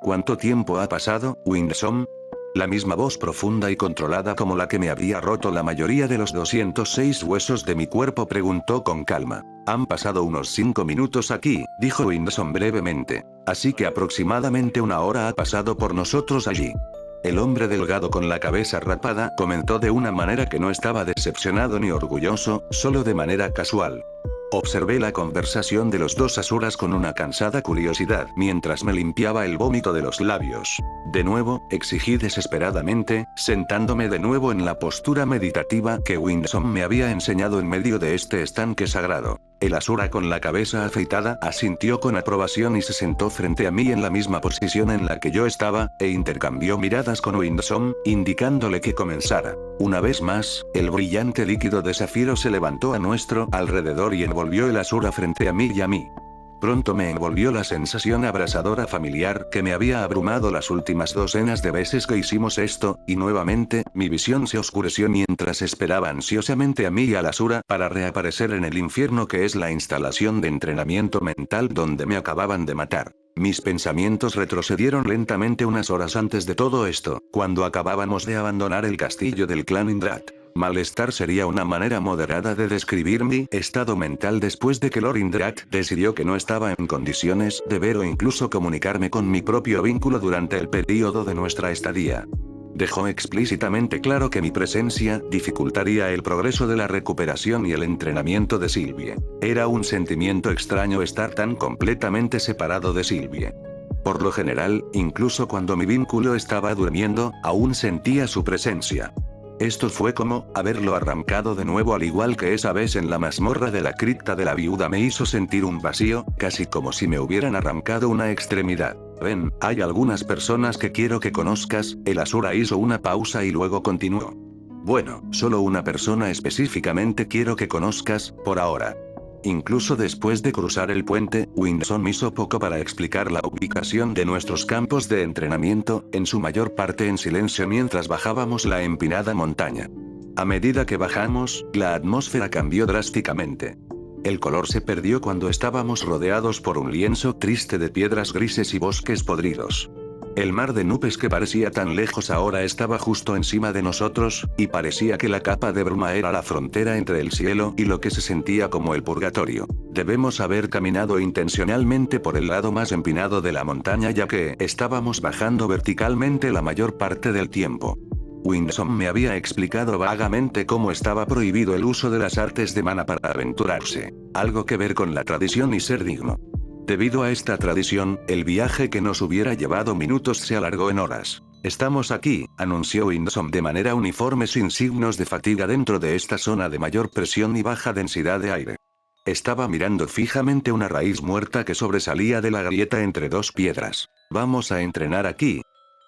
¿Cuánto tiempo ha pasado, Winsome? La misma voz profunda y controlada como la que me había roto la mayoría de los 206 huesos de mi cuerpo preguntó con calma. Han pasado unos 5 minutos aquí, dijo Winsome brevemente. Así que aproximadamente una hora ha pasado por nosotros allí. El hombre delgado con la cabeza rapada comentó de una manera que no estaba decepcionado ni orgulloso, solo de manera casual. Observé la conversación de los dos asuras con una cansada curiosidad mientras me limpiaba el vómito de los labios. De nuevo, exigí desesperadamente, sentándome de nuevo en la postura meditativa que Winsome me había enseñado en medio de este estanque sagrado. El asura con la cabeza afeitada asintió con aprobación y se sentó frente a mí en la misma posición en la que yo estaba, e intercambió miradas con Winsome, indicándole que comenzara. Una vez más, el brillante líquido de zafiro se levantó a nuestro alrededor y envolvió el asura frente a mí y a mí. Pronto me envolvió la sensación abrasadora familiar que me había abrumado las últimas docenas de veces que hicimos esto, y nuevamente, mi visión se oscureció mientras esperaba ansiosamente a mí y al asura para reaparecer en el infierno que es la instalación de entrenamiento mental donde me acababan de matar. Mis pensamientos retrocedieron lentamente unas horas antes de todo esto, cuando acabábamos de abandonar el castillo del clan Indrat. Malestar sería una manera moderada de describir mi estado mental después de que Lord Indrat decidió que no estaba en condiciones de ver o incluso comunicarme con mi propio vínculo durante el período de nuestra estadía. Dejó explícitamente claro que mi presencia dificultaría el progreso de la recuperación y el entrenamiento de Sylvie. Era un sentimiento extraño estar tan completamente separado de Sylvie. Por lo general, incluso cuando mi vínculo estaba durmiendo, aún sentía su presencia. Esto fue como haberlo arrancado de nuevo, al igual que esa vez en la mazmorra de la cripta de la viuda me hizo sentir un vacío, casi como si me hubieran arrancado una extremidad. Ven, hay algunas personas que quiero que conozcas, el asura hizo una pausa y luego continuó. Bueno, solo una persona específicamente quiero que conozcas, por ahora. Incluso después de cruzar el puente, Winsome hizo poco para explicar la ubicación de nuestros campos de entrenamiento, en su mayor parte en silencio mientras bajábamos la empinada montaña. A medida que bajamos, la atmósfera cambió drásticamente. El color se perdió cuando estábamos rodeados por un lienzo triste de piedras grises y bosques podridos. El mar de nubes que parecía tan lejos ahora estaba justo encima de nosotros, y parecía que la capa de bruma era la frontera entre el cielo y lo que se sentía como el purgatorio. Debemos haber caminado intencionalmente por el lado más empinado de la montaña ya que estábamos bajando verticalmente la mayor parte del tiempo. Winsome me había explicado vagamente cómo estaba prohibido el uso de las artes de mana para aventurarse. Algo que ver con la tradición y ser digno. Debido a esta tradición, el viaje que nos hubiera llevado minutos se alargó en horas. Estamos aquí, anunció Winsome de manera uniforme sin signos de fatiga dentro de esta zona de mayor presión y baja densidad de aire. Estaba mirando fijamente una raíz muerta que sobresalía de la grieta entre dos piedras. Vamos a entrenar aquí,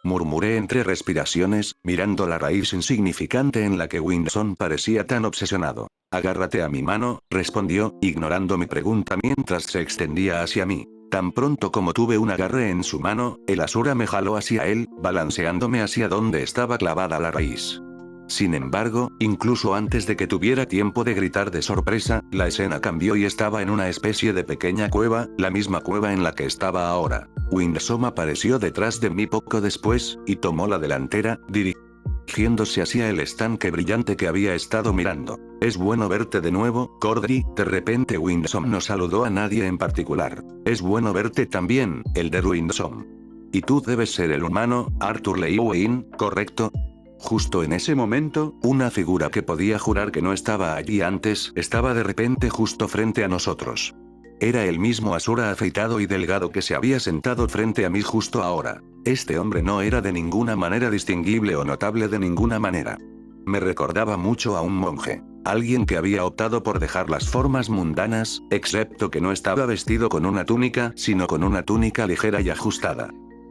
murmuré entre respiraciones, mirando la raíz insignificante en la que Winsome parecía tan obsesionado. Agárrate a mi mano, respondió, ignorando mi pregunta mientras se extendía hacia mí. Tan pronto como tuve un agarre en su mano, el asura me jaló hacia él, balanceándome hacia donde estaba clavada la raíz. Sin embargo, incluso antes de que tuviera tiempo de gritar de sorpresa, la escena cambió y estaba en una especie de pequeña cueva, la misma cueva en la que estaba ahora. Winsome apareció detrás de mí poco después, y tomó la delantera, dirigiéndose hacia el estanque brillante que había estado mirando. Es bueno verte de nuevo, Cordy. De repente Winsome no saludó a nadie en particular. Es bueno verte también, Elder Winsome. Y tú debes ser el humano, Arthur Lewin, ¿correcto? Justo en ese momento, una figura que podía jurar que no estaba allí antes, estaba de repente justo frente a nosotros. Era el mismo Asura afeitado y delgado que se había sentado frente a mí justo ahora. Este hombre no era de ninguna manera distinguible o notable de ninguna manera. Me recordaba mucho a un monje. Alguien que había optado por dejar las formas mundanas, excepto que no estaba vestido con una túnica, sino con una túnica ligera y ajustada.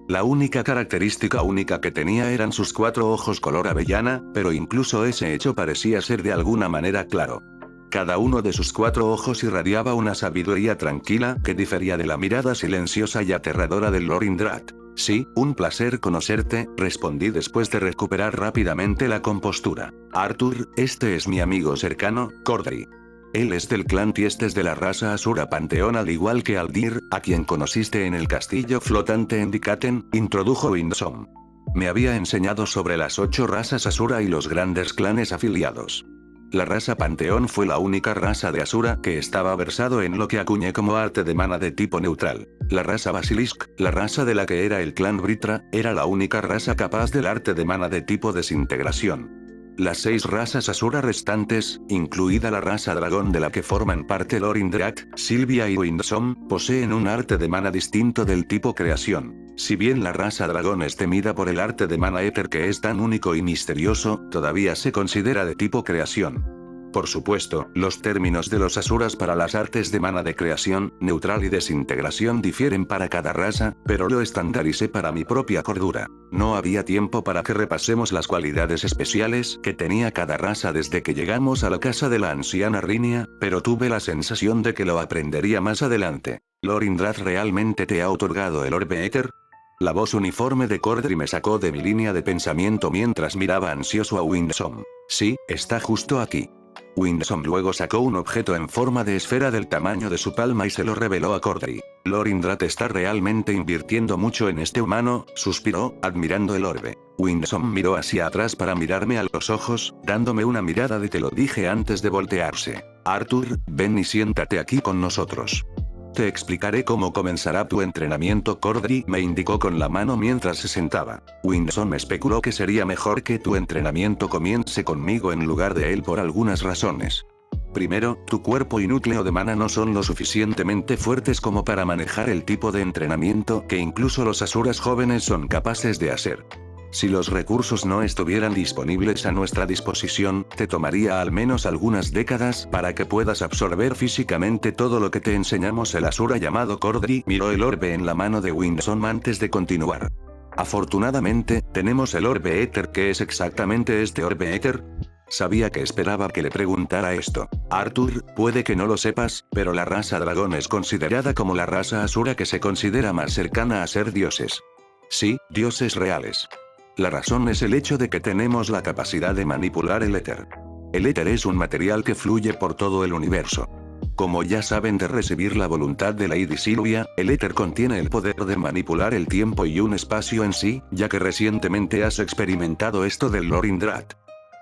La única característica única que tenía eran sus 4 ojos color avellana, pero incluso ese hecho parecía ser de alguna manera claro. Cada uno de sus 4 ojos irradiaba una sabiduría tranquila que difería de la mirada silenciosa y aterradora del Lord Indrat. Sí, un placer conocerte, respondí después de recuperar rápidamente la compostura. Arthur, este es mi amigo cercano, Cordry. Él es del clan Tiestes de la raza Asura Panteón al igual que Aldir, a quien conociste en el castillo flotante en Dikaten, introdujo Windsome. Me había enseñado sobre las 8 razas Asura y los grandes clanes afiliados. La raza Panteón fue la única raza de Asura que estaba versado en lo que acuñé como arte de mana de tipo neutral. La raza Basilisk, la raza de la que era el clan Britra, era la única raza capaz del arte de mana de tipo desintegración. Las 6 razas Asura restantes, incluida la raza dragón de la que forman parte Lord Indrat, Sylvia y Windsome, poseen un arte de mana distinto del tipo creación. Si bien la raza dragón es temida por el arte de mana éter que es tan único y misterioso, todavía se considera de tipo creación. Por supuesto, los términos de los asuras para las artes de mana de creación, neutral y desintegración difieren para cada raza, pero lo estandaricé para mi propia cordura. No había tiempo para que repasemos las cualidades especiales que tenía cada raza desde que llegamos a la casa de la anciana Rinia, pero tuve la sensación de que lo aprendería más adelante. ¿Lord Indrat realmente te ha otorgado el orbe éter? La voz uniforme de Cordry me sacó de mi línea de pensamiento mientras miraba ansioso a Windsome. Sí, está justo aquí. Windsome luego sacó un objeto en forma de esfera del tamaño de su palma y se lo reveló a Cordry. Lord Indrat está realmente invirtiendo mucho en este humano, suspiró, admirando el orbe. Windsome miró hacia atrás para mirarme a los ojos, dándome una mirada de te lo dije antes de voltearse. Arthur, ven y siéntate aquí con nosotros. Te explicaré cómo comenzará tu entrenamiento. Cordry me indicó con la mano mientras se sentaba. Windsome especuló que sería mejor que tu entrenamiento comience conmigo en lugar de él por algunas razones. Primero, tu cuerpo y núcleo de mana no son lo suficientemente fuertes como para manejar el tipo de entrenamiento que incluso los asuras jóvenes son capaces de hacer. Si los recursos no estuvieran disponibles a nuestra disposición, te tomaría al menos algunas décadas para que puedas absorber físicamente todo lo que te enseñamos. El Asura llamado Cordry miró el orbe en la mano de Windsome antes de continuar. Afortunadamente, tenemos el orbe éter. ¿Qué es exactamente este orbe éter? Sabía que esperaba que le preguntara esto. Arthur, puede que no lo sepas, pero la raza dragón es considerada como la raza Asura que se considera más cercana a ser dioses. Sí, dioses reales. La razón es el hecho de que tenemos la capacidad de manipular el éter. El éter es un material que fluye por todo el universo. Como ya saben de recibir la voluntad de Lady Sylvia, el éter contiene el poder de manipular el tiempo y un espacio en sí, ya que recientemente has experimentado esto del Lord Indrat.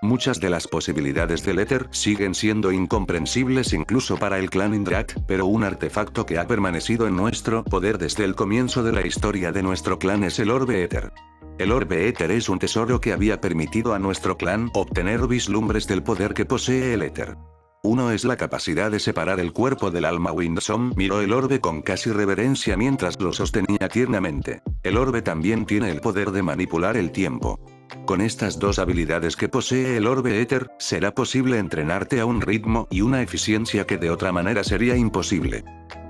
Muchas de las posibilidades del éter siguen siendo incomprensibles incluso para el clan Indrat, pero un artefacto que ha permanecido en nuestro poder desde el comienzo de la historia de nuestro clan es el orbe éter. El orbe éter es un tesoro que había permitido a nuestro clan obtener vislumbres del poder que posee el éter. Uno es la capacidad de separar el cuerpo del alma. Windsome miró el orbe con casi reverencia mientras lo sostenía tiernamente. El orbe también tiene el poder de manipular el tiempo. Con estas dos habilidades que posee el orbe éter, será posible entrenarte a un ritmo y una eficiencia que de otra manera sería imposible.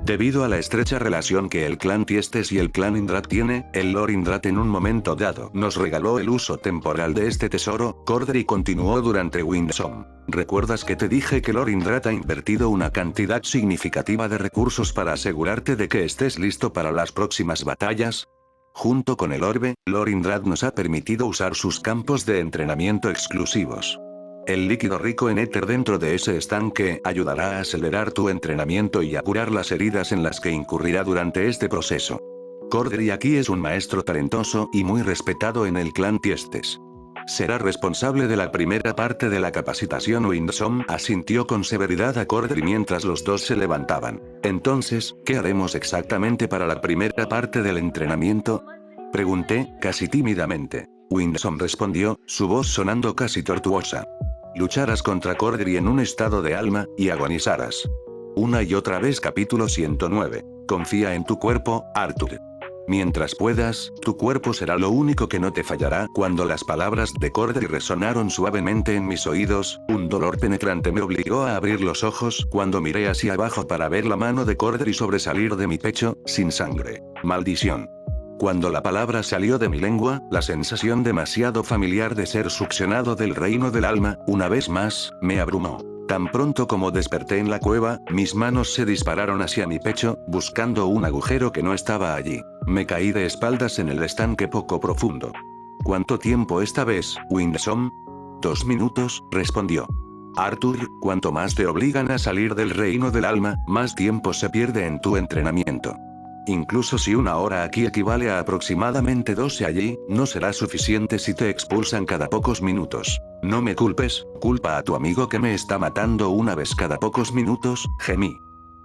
Debido a la estrecha relación que el clan Tiestes y el clan Indrat tiene, el Lord Indrat en un momento dado nos regaló el uso temporal de este tesoro. Cordry continuó durante Windsome. ¿Recuerdas que te dije que Lord Indrat ha invertido una cantidad significativa de recursos para asegurarte de que estés listo para las próximas batallas? Junto con el orbe, Lord Indrat nos ha permitido usar sus campos de entrenamiento exclusivos. El líquido rico en éter dentro de ese estanque ayudará a acelerar tu entrenamiento y a curar las heridas en las que incurrirá durante este proceso. Cordry aquí es un maestro talentoso y muy respetado en el clan Tiestes. Será responsable de la primera parte de la capacitación. Windsome asintió con severidad a Cordry mientras los dos se levantaban. Entonces, ¿qué haremos exactamente para la primera parte del entrenamiento? Pregunté, casi tímidamente. Winsome respondió, su voz sonando casi tortuosa. Lucharás contra Cordry en un estado de alma, y agonizarás. Una y otra vez. Capítulo 109. Confía en tu cuerpo, Arthur. Mientras puedas, tu cuerpo será lo único que no te fallará. Cuando las palabras de Cordry resonaron suavemente en mis oídos, un dolor penetrante me obligó a abrir los ojos cuando miré hacia abajo para ver la mano de Cordry sobresalir de mi pecho, sin sangre. Maldición. Cuando la palabra salió de mi lengua, la sensación demasiado familiar de ser succionado del reino del alma, una vez más, me abrumó. Tan pronto como desperté en la cueva, mis manos se dispararon hacia mi pecho, buscando un agujero que no estaba allí. Me caí de espaldas en el estanque poco profundo. ¿Cuánto tiempo esta vez, Winsome? 2 minutos, respondió. Arthur, cuanto más te obligan a salir del reino del alma, más tiempo se pierde en tu entrenamiento. Incluso si 1 hora aquí equivale a aproximadamente 12 allí, no será suficiente si te expulsan cada pocos minutos. No me culpes, culpa a tu amigo que me está matando una vez cada pocos minutos, gemí.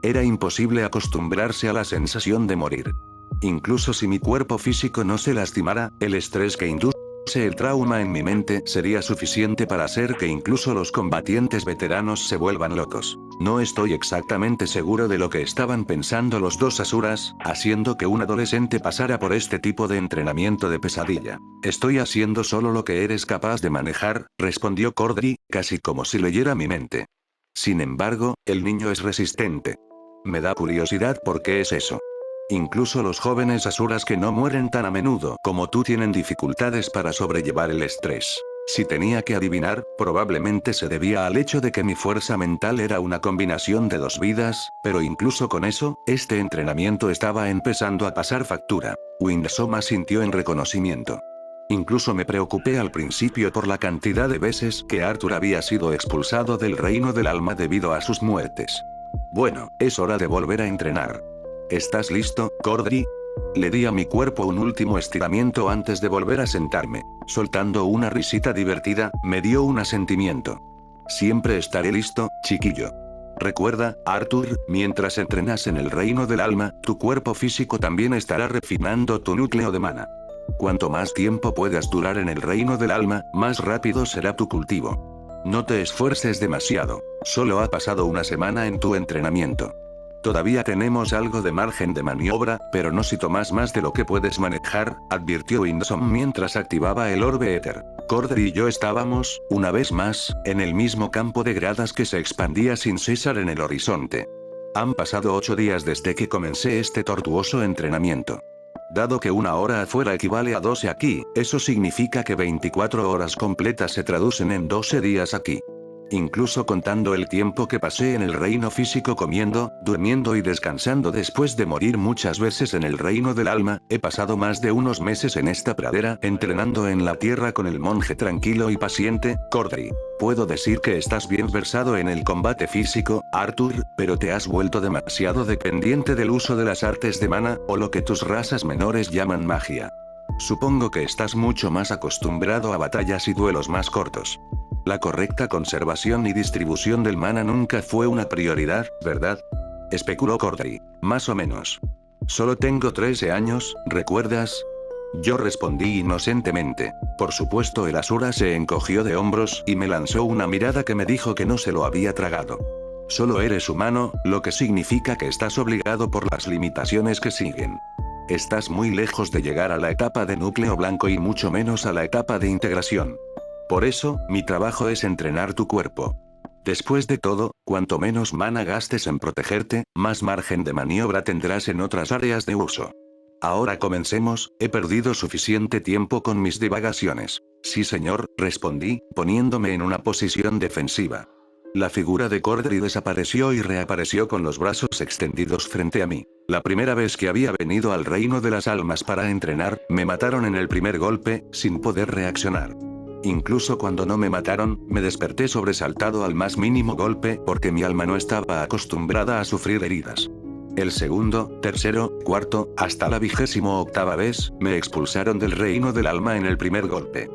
Era imposible acostumbrarse a la sensación de morir. Incluso si mi cuerpo físico no se lastimara, el estrés que induce el trauma en mi mente sería suficiente para hacer que incluso los combatientes veteranos se vuelvan locos. No estoy exactamente seguro de lo que estaban pensando los dos asuras, haciendo que un adolescente pasara por este tipo de entrenamiento de pesadilla. Estoy haciendo solo lo que eres capaz de manejar, respondió Cordry, casi como si leyera mi mente. Sin embargo, el niño es resistente. Me da curiosidad por qué es eso. Incluso los jóvenes asuras que no mueren tan a menudo como tú tienen dificultades para sobrellevar el estrés. Si tenía que adivinar, probablemente se debía al hecho de que mi fuerza mental era una combinación de 2 vidas, pero incluso con eso, este entrenamiento estaba empezando a pasar factura. Winsome asintió en reconocimiento. Incluso me preocupé al principio por la cantidad de veces que Arthur había sido expulsado del reino del alma debido a sus muertes. Bueno, es hora de volver a entrenar. ¿Estás listo, Cordry? Le di a mi cuerpo un último estiramiento antes de volver a sentarme. Soltando una risita divertida, me dio un asentimiento. Siempre estaré listo, chiquillo. Recuerda, Arthur, mientras entrenas en el reino del alma, tu cuerpo físico también estará refinando tu núcleo de mana. Cuanto más tiempo puedas durar en el reino del alma, más rápido será tu cultivo. No te esfuerces demasiado. Solo ha pasado 1 semana en tu entrenamiento. Todavía tenemos algo de margen de maniobra, pero no si tomas más de lo que puedes manejar, advirtió Winsome mientras activaba el orbe éter. Cordry y yo estábamos, una vez más, en el mismo campo de gradas que se expandía sin cesar en el horizonte. Han pasado 8 días desde que comencé este tortuoso entrenamiento. Dado que 1 hora afuera equivale a 12 aquí, eso significa que 24 horas completas se traducen en 12 días aquí. Incluso contando el tiempo que pasé en el reino físico comiendo, durmiendo y descansando después de morir muchas veces en el reino del alma, he pasado más de unos meses en esta pradera entrenando en la tierra con el monje tranquilo y paciente, Cordry. Puedo decir que estás bien versado en el combate físico, Arthur, pero te has vuelto demasiado dependiente del uso de las artes de mana, o lo que tus razas menores llaman magia. Supongo que estás mucho más acostumbrado a batallas y duelos más cortos. La correcta conservación y distribución del mana nunca fue una prioridad, ¿verdad? Especuló Cordry. Más o menos. Solo tengo 13 años, ¿recuerdas? Yo respondí inocentemente. Por supuesto, el asura se encogió de hombros y me lanzó una mirada que me dijo que no se lo había tragado. Solo eres humano, lo que significa que estás obligado por las limitaciones que siguen. Estás muy lejos de llegar a la etapa de núcleo blanco y mucho menos a la etapa de integración. Por eso, mi trabajo es entrenar tu cuerpo. Después de todo, cuanto menos mana gastes en protegerte, más margen de maniobra tendrás en otras áreas de uso. Ahora comencemos, he perdido suficiente tiempo con mis divagaciones. Sí señor, respondí, poniéndome en una posición defensiva. La figura de Cordry desapareció y reapareció con los brazos extendidos frente a mí. La primera vez que había venido al reino de las almas para entrenar, me mataron en el primer golpe, sin poder reaccionar. Incluso cuando no me mataron, me desperté sobresaltado al más mínimo golpe porque mi alma no estaba acostumbrada a sufrir heridas. El segundo, tercero, cuarto, hasta la 28ª vez, me expulsaron del reino del alma en el primer golpe.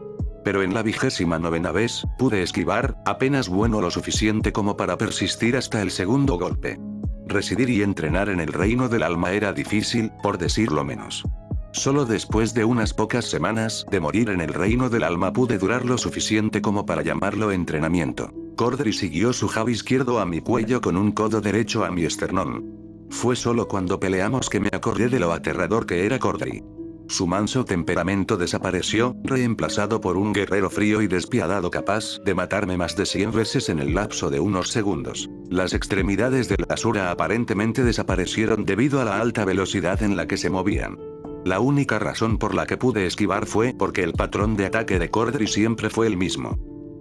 Pero en la 29ª vez, pude esquivar, apenas bueno lo suficiente como para persistir hasta el segundo golpe. Residir y entrenar en el reino del alma era difícil, por decirlo menos. Solo después de unas pocas semanas de morir en el reino del alma pude durar lo suficiente como para llamarlo entrenamiento. Cordry siguió su jab izquierdo a mi cuello con un codo derecho a mi esternón. Fue solo cuando peleamos que me acordé de lo aterrador que era Cordry. Su manso temperamento desapareció, reemplazado por un guerrero frío y despiadado capaz de matarme más de 100 veces en el lapso de unos segundos. Las extremidades del Asura aparentemente desaparecieron debido a la alta velocidad en la que se movían. La única razón por la que pude esquivar fue porque el patrón de ataque de Cordry siempre fue el mismo.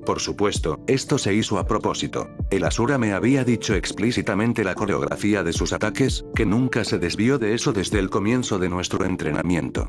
Por supuesto, esto se hizo a propósito. El Asura me había dicho explícitamente la coreografía de sus ataques, que nunca se desvió de eso desde el comienzo de nuestro entrenamiento.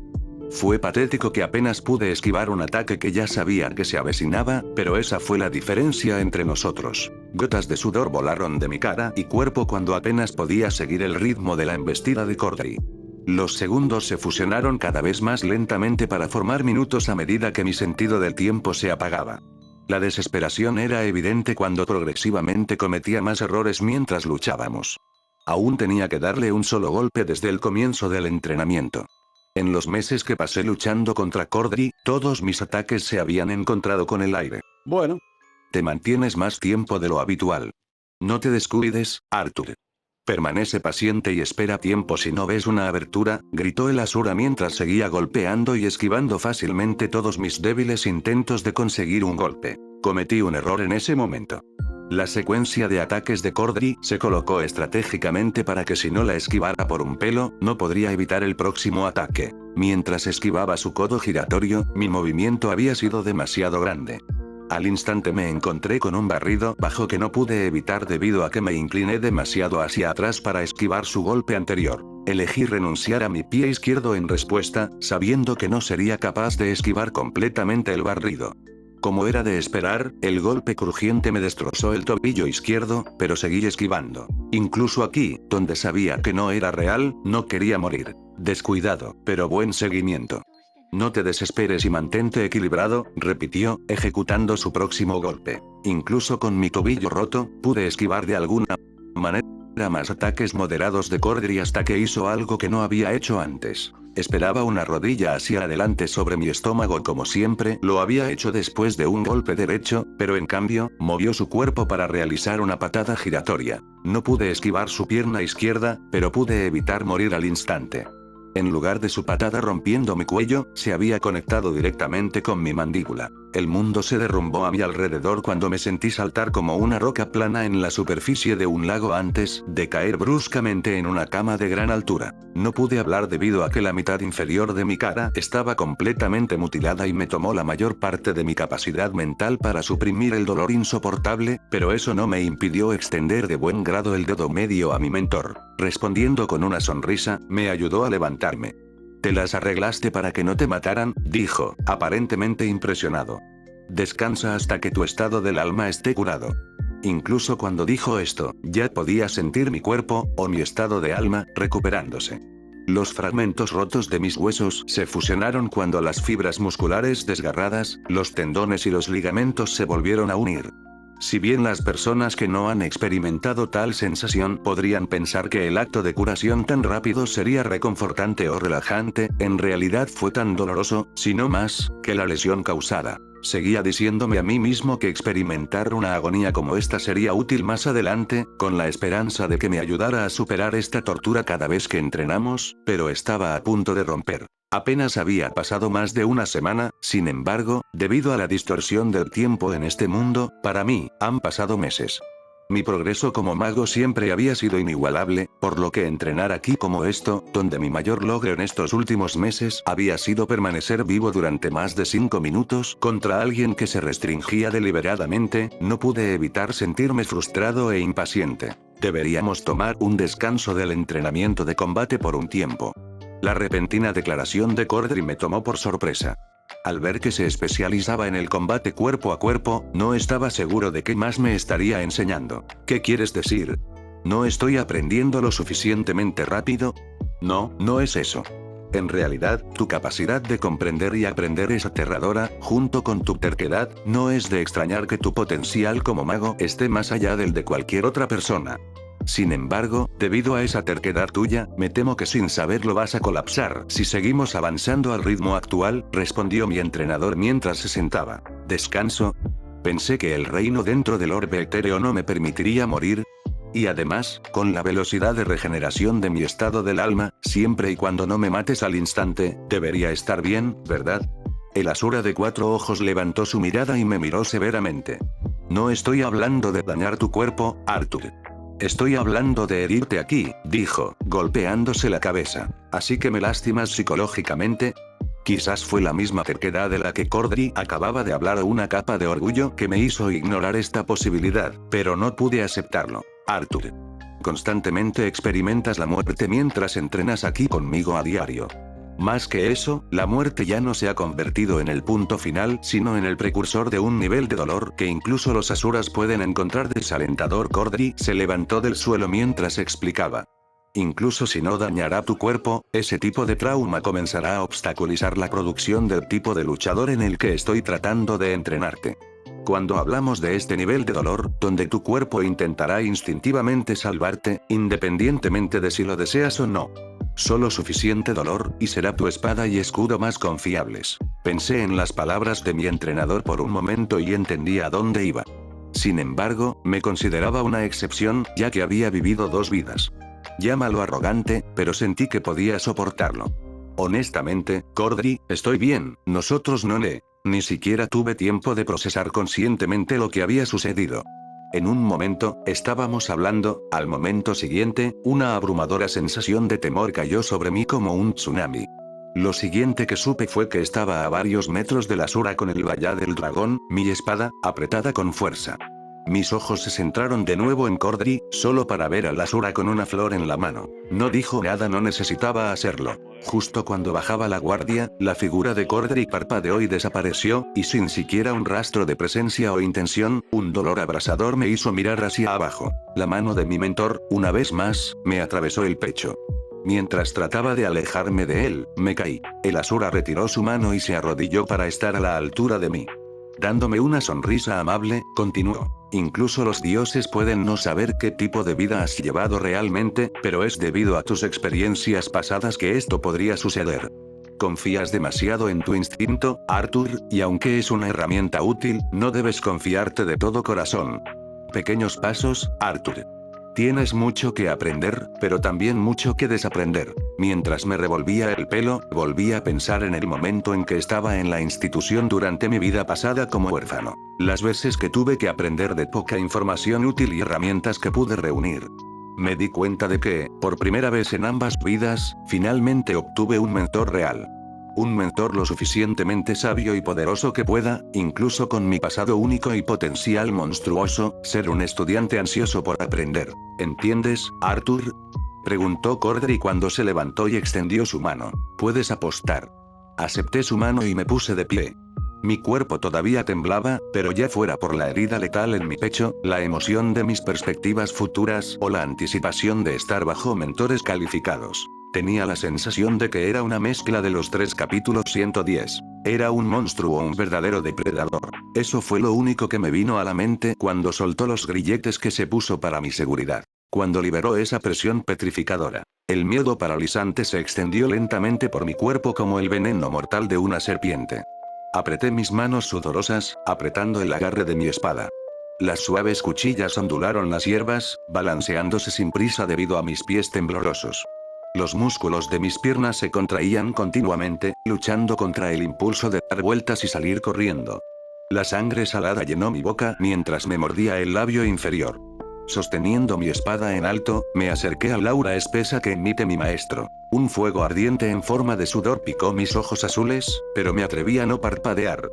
Fue patético que apenas pude esquivar un ataque que ya sabía que se avecinaba, pero esa fue la diferencia entre nosotros. Gotas de sudor volaron de mi cara y cuerpo cuando apenas podía seguir el ritmo de la embestida de Cordry. Los segundos se fusionaron cada vez más lentamente para formar minutos a medida que mi sentido del tiempo se apagaba. La desesperación era evidente cuando progresivamente cometía más errores mientras luchábamos. Aún tenía que darle un solo golpe desde el comienzo del entrenamiento. En los meses que pasé luchando contra Cordry, todos mis ataques se habían encontrado con el aire. Bueno, te mantienes más tiempo de lo habitual. No te descuides, Arthur. Permanece paciente y espera tiempo si no ves una abertura, gritó el Asura mientras seguía golpeando y esquivando fácilmente todos mis débiles intentos de conseguir un golpe. Cometí un error en ese momento. La secuencia de ataques de Cordry se colocó estratégicamente para que si no la esquivara por un pelo, no podría evitar el próximo ataque. Mientras esquivaba su codo giratorio, mi movimiento había sido demasiado grande. Al instante me encontré con un barrido bajo que no pude evitar debido a que me incliné demasiado hacia atrás para esquivar su golpe anterior. Elegí renunciar a mi pie izquierdo en respuesta, sabiendo que no sería capaz de esquivar completamente el barrido. Como era de esperar, el golpe crujiente me destrozó el tobillo izquierdo, pero seguí esquivando. Incluso aquí, donde sabía que no era real, no quería morir. Descuidado, pero buen seguimiento. No te desesperes y mantente equilibrado, repitió, ejecutando su próximo golpe. Incluso con mi tobillo roto, pude esquivar de alguna manera más ataques moderados de Cordry hasta que hizo algo que no había hecho antes. Esperaba una rodilla hacia adelante sobre mi estómago como siempre lo había hecho después de un golpe derecho, pero en cambio, movió su cuerpo para realizar una patada giratoria. No pude esquivar su pierna izquierda, pero pude evitar morir al instante. En lugar de su patada rompiendo mi cuello, se había conectado directamente con mi mandíbula. El mundo se derrumbó a mi alrededor cuando me sentí saltar como una roca plana en la superficie de un lago antes de caer bruscamente en una cama de gran altura. No pude hablar debido a que la mitad inferior de mi cara estaba completamente mutilada y me tomó la mayor parte de mi capacidad mental para suprimir el dolor insoportable, pero eso no me impidió extender de buen grado el dedo medio a mi mentor. Respondiendo con una sonrisa, me ayudó a levantarme. «Te las arreglaste para que no te mataran», dijo, aparentemente impresionado. «Descansa hasta que tu estado del alma esté curado». Incluso cuando dijo esto, ya podía sentir mi cuerpo, o mi estado de alma, recuperándose. Los fragmentos rotos de mis huesos se fusionaron cuando las fibras musculares desgarradas, los tendones y los ligamentos se volvieron a unir. Si bien las personas que no han experimentado tal sensación podrían pensar que el acto de curación tan rápido sería reconfortante o relajante, en realidad fue tan doloroso, si no más, que la lesión causada. Seguía diciéndome a mí mismo que experimentar una agonía como esta sería útil más adelante, con la esperanza de que me ayudara a superar esta tortura cada vez que entrenamos, pero estaba a punto de romper. Apenas había pasado más de una semana, sin embargo, debido a la distorsión del tiempo en este mundo, para mí, han pasado meses. Mi progreso como mago siempre había sido inigualable, por lo que entrenar aquí como esto, donde mi mayor logro en estos últimos meses había sido permanecer vivo durante más de 5 minutos contra alguien que se restringía deliberadamente, no pude evitar sentirme frustrado e impaciente. Deberíamos tomar un descanso del entrenamiento de combate por un tiempo. La repentina declaración de Cordry me tomó por sorpresa. Al ver que se especializaba en el combate cuerpo a cuerpo, no estaba seguro de qué más me estaría enseñando. ¿Qué quieres decir? ¿No estoy aprendiendo lo suficientemente rápido? No, no es eso. En realidad, tu capacidad de comprender y aprender es aterradora, junto con tu terquedad, no es de extrañar que tu potencial como mago esté más allá del de cualquier otra persona. Sin embargo, debido a esa terquedad tuya, me temo que sin saberlo vas a colapsar si seguimos avanzando al ritmo actual, respondió mi entrenador mientras se sentaba. ¿Descanso? Pensé que el reino dentro del orbe etéreo no me permitiría morir. Y además, con la velocidad de regeneración de mi estado del alma, siempre y cuando no me mates al instante, debería estar bien, ¿verdad? El Asura de 4 ojos levantó su mirada y me miró severamente. No estoy hablando de dañar tu cuerpo, Arthur. Estoy hablando de herirte aquí, dijo, golpeándose la cabeza. ¿Así que me lastimas psicológicamente? Quizás fue la misma terquedad de la que Cordry acababa de hablar o una capa de orgullo que me hizo ignorar esta posibilidad, pero no pude aceptarlo. Arthur. Constantemente experimentas la muerte mientras entrenas aquí conmigo a diario. Más que eso, la muerte ya no se ha convertido en el punto final, sino en el precursor de un nivel de dolor que incluso los asuras pueden encontrar desalentador. Cordry se levantó del suelo mientras explicaba. Incluso si no dañará tu cuerpo, ese tipo de trauma comenzará a obstaculizar la producción del tipo de luchador en el que estoy tratando de entrenarte. Cuando hablamos de este nivel de dolor, donde tu cuerpo intentará instintivamente salvarte, independientemente de si lo deseas o no. Solo suficiente dolor, y será tu espada y escudo más confiables. Pensé en las palabras de mi entrenador por un momento y entendí a dónde iba. Sin embargo, me consideraba una excepción, ya que había vivido 2 vidas. Llámalo arrogante, pero sentí que podía soportarlo. Honestamente, Cordry, estoy bien, nosotros no ni siquiera tuve tiempo de procesar conscientemente lo que había sucedido. En un momento, estábamos hablando, al momento siguiente, una abrumadora sensación de temor cayó sobre mí como un tsunami. Lo siguiente que supe fue que estaba a varios metros del Asura con el Vallá del Dragón, mi espada, apretada con fuerza. Mis ojos se centraron de nuevo en Cordry, solo para ver al Asura con una flor en la mano. No dijo nada, no necesitaba hacerlo. Justo cuando bajaba la guardia, la figura de Cordry parpadeó y desapareció, y sin siquiera un rastro de presencia o intención, un dolor abrasador me hizo mirar hacia abajo. La mano de mi mentor, una vez más, me atravesó el pecho. Mientras trataba de alejarme de él, me caí. El Asura retiró su mano y se arrodilló para estar a la altura de mí. Dándome una sonrisa amable, continuó. Incluso los dioses pueden no saber qué tipo de vida has llevado realmente, pero es debido a tus experiencias pasadas que esto podría suceder. Confías demasiado en tu instinto, Arthur, y aunque es una herramienta útil, no debes confiarte de todo corazón. Pequeños pasos, Arthur. Tienes mucho que aprender, pero también mucho que desaprender. Mientras me revolvía el pelo, volví a pensar en el momento en que estaba en la institución durante mi vida pasada como huérfano. Las veces que tuve que aprender de poca información útil y herramientas que pude reunir. Me di cuenta de que, por primera vez en ambas vidas, finalmente obtuve un mentor real. Un mentor lo suficientemente sabio y poderoso que pueda, incluso con mi pasado único y potencial monstruoso, ser un estudiante ansioso por aprender. ¿Entiendes, Arthur? Preguntó Cordry cuando se levantó y extendió su mano. ¿Puedes apostar? Acepté su mano y me puse de pie. Mi cuerpo todavía temblaba, pero ya fuera por la herida letal en mi pecho, la emoción de mis perspectivas futuras o la anticipación de estar bajo mentores calificados. Tenía la sensación de que era una mezcla de los 3 capítulos 110. Era un monstruo o un verdadero depredador. Eso fue lo único que me vino a la mente cuando soltó los grilletes que se puso para mi seguridad. Cuando liberó esa presión petrificadora. El miedo paralizante se extendió lentamente por mi cuerpo como el veneno mortal de una serpiente. Apreté mis manos sudorosas, apretando el agarre de mi espada. Las suaves cuchillas ondularon las hierbas, balanceándose sin prisa debido a mis pies temblorosos. Los músculos de mis piernas se contraían continuamente, luchando contra el impulso de dar vueltas y salir corriendo. La sangre salada llenó mi boca mientras me mordía el labio inferior. Sosteniendo mi espada en alto, me acerqué al aura espesa que emite mi maestro. Un fuego ardiente en forma de sudor picó mis ojos azules, pero me atreví a no parpadear.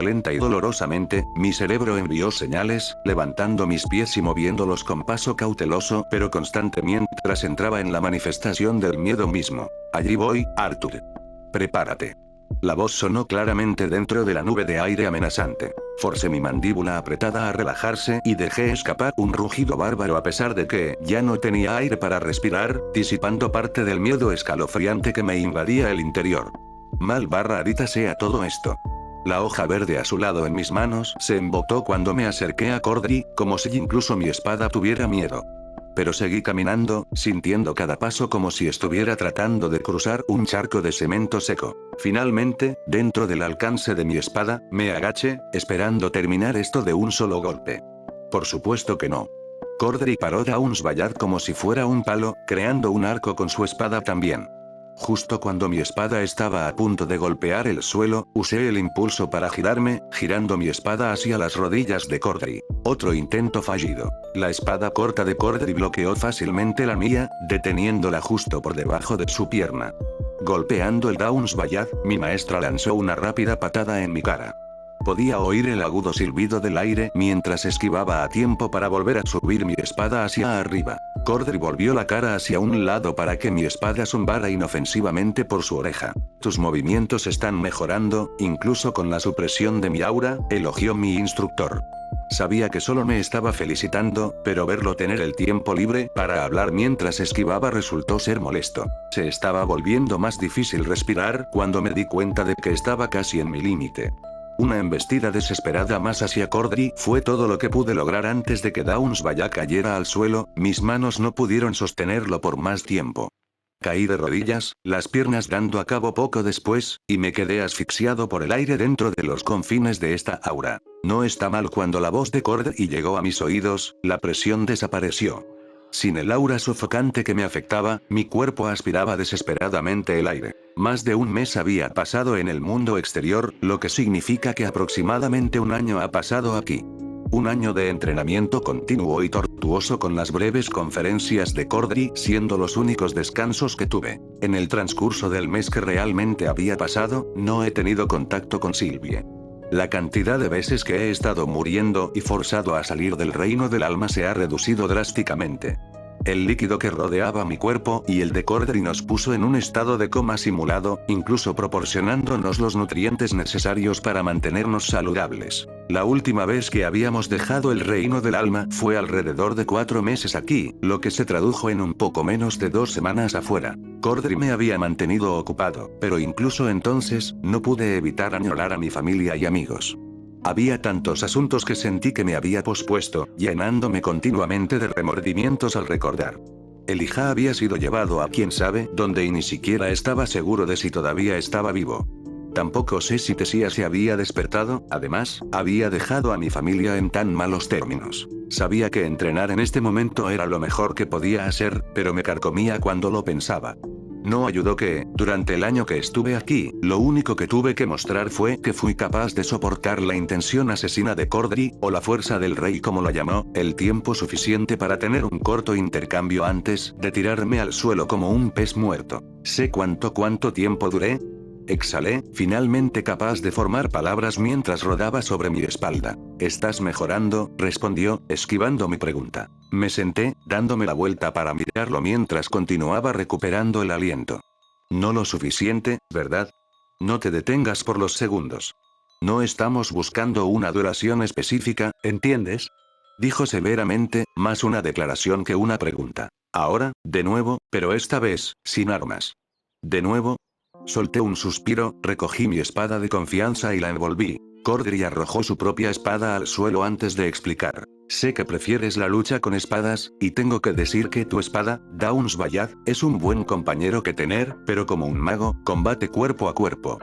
Lenta y dolorosamente, mi cerebro envió señales, levantando mis pies y moviéndolos con paso cauteloso pero constante mientras entraba en la manifestación del miedo mismo. Allí voy, Arthur. Prepárate. La voz sonó claramente dentro de la nube de aire amenazante. Forcé mi mandíbula apretada a relajarse y dejé escapar un rugido bárbaro a pesar de que ya no tenía aire para respirar, disipando parte del miedo escalofriante que me invadía el interior. Mal/Arita sea todo esto. La hoja verde azulado en mis manos se embotó cuando me acerqué a Cordry, como si incluso mi espada tuviera miedo. Pero seguí caminando, sintiendo cada paso como si estuviera tratando de cruzar un charco de cemento seco. Finalmente, dentro del alcance de mi espada, me agaché, esperando terminar esto de un solo golpe. Por supuesto que no. Cordry paró Downsbayard como si fuera un palo, creando un arco con su espada también. Justo cuando mi espada estaba a punto de golpear el suelo, usé el impulso para girarme, girando mi espada hacia las rodillas de Cordry. Otro intento fallido. La espada corta de Cordry bloqueó fácilmente la mía, deteniéndola justo por debajo de su pierna. Golpeando el Downsbayard, mi maestra lanzó una rápida patada en mi cara. Podía oír el agudo silbido del aire mientras esquivaba a tiempo para volver a subir mi espada hacia arriba. Cordry volvió la cara hacia un lado para que mi espada zumbara inofensivamente por su oreja. Tus movimientos están mejorando, incluso con la supresión de mi aura, elogió mi instructor. Sabía que solo me estaba felicitando, pero verlo tener el tiempo libre para hablar mientras esquivaba resultó ser molesto. Se estaba volviendo más difícil respirar cuando me di cuenta de que estaba casi en mi límite. Una embestida desesperada más hacia Cordry fue todo lo que pude lograr antes de que Downsbayard cayera al suelo, mis manos no pudieron sostenerlo por más tiempo. Caí de rodillas, las piernas dando a cabo poco después, y me quedé asfixiado por el aire dentro de los confines de esta aura. No está mal cuando la voz de Cordry llegó a mis oídos, la presión desapareció. Sin el aura sofocante que me afectaba, mi cuerpo aspiraba desesperadamente el aire. Más de un mes había pasado en el mundo exterior, lo que significa que aproximadamente un año ha pasado aquí. Un año de entrenamiento continuo y tortuoso con las breves conferencias de Cordry siendo los únicos descansos que tuve. En el transcurso del mes que realmente había pasado, no he tenido contacto con Sylvie. La cantidad de veces que he estado muriendo y forzado a salir del reino del alma se ha reducido drásticamente. El líquido que rodeaba mi cuerpo y el de Cordry nos puso en un estado de coma simulado, incluso proporcionándonos los nutrientes necesarios para mantenernos saludables. La última vez que habíamos dejado el reino del alma fue alrededor de 4 meses aquí, lo que se tradujo en un poco menos de 2 semanas afuera. Cordry me había mantenido ocupado, pero incluso entonces, no pude evitar añorar a mi familia y amigos. Había tantos asuntos que sentí que me había pospuesto, llenándome continuamente de remordimientos al recordar. Elijah había sido llevado a quién sabe dónde y ni siquiera estaba seguro de si todavía estaba vivo. Tampoco sé si Tessia se había despertado, además, había dejado a mi familia en tan malos términos. Sabía que entrenar en este momento era lo mejor que podía hacer, pero me carcomía cuando lo pensaba. No ayudó que, durante el año que estuve aquí, lo único que tuve que mostrar fue que fui capaz de soportar la intención asesina de Cordry, o la fuerza del rey como la llamó, el tiempo suficiente para tener un corto intercambio antes de tirarme al suelo como un pez muerto. ¿Sé cuánto tiempo duré? Exhalé, finalmente capaz de formar palabras mientras rodaba sobre mi espalda. ¿Estás mejorando?, respondió, esquivando mi pregunta. Me senté, dándome la vuelta para mirarlo mientras continuaba recuperando el aliento. No lo suficiente, ¿verdad? No te detengas por los segundos. No estamos buscando una duración específica, ¿entiendes? Dijo severamente, más una declaración que una pregunta. Ahora, de nuevo, pero esta vez, sin armas. ¿De nuevo? Solté un suspiro, recogí mi espada de confianza y la envolví. Cordry arrojó su propia espada al suelo antes de explicar. Sé que prefieres la lucha con espadas, y tengo que decir que tu espada, Downsbayard, es un buen compañero que tener, pero como un mago, combate cuerpo a cuerpo.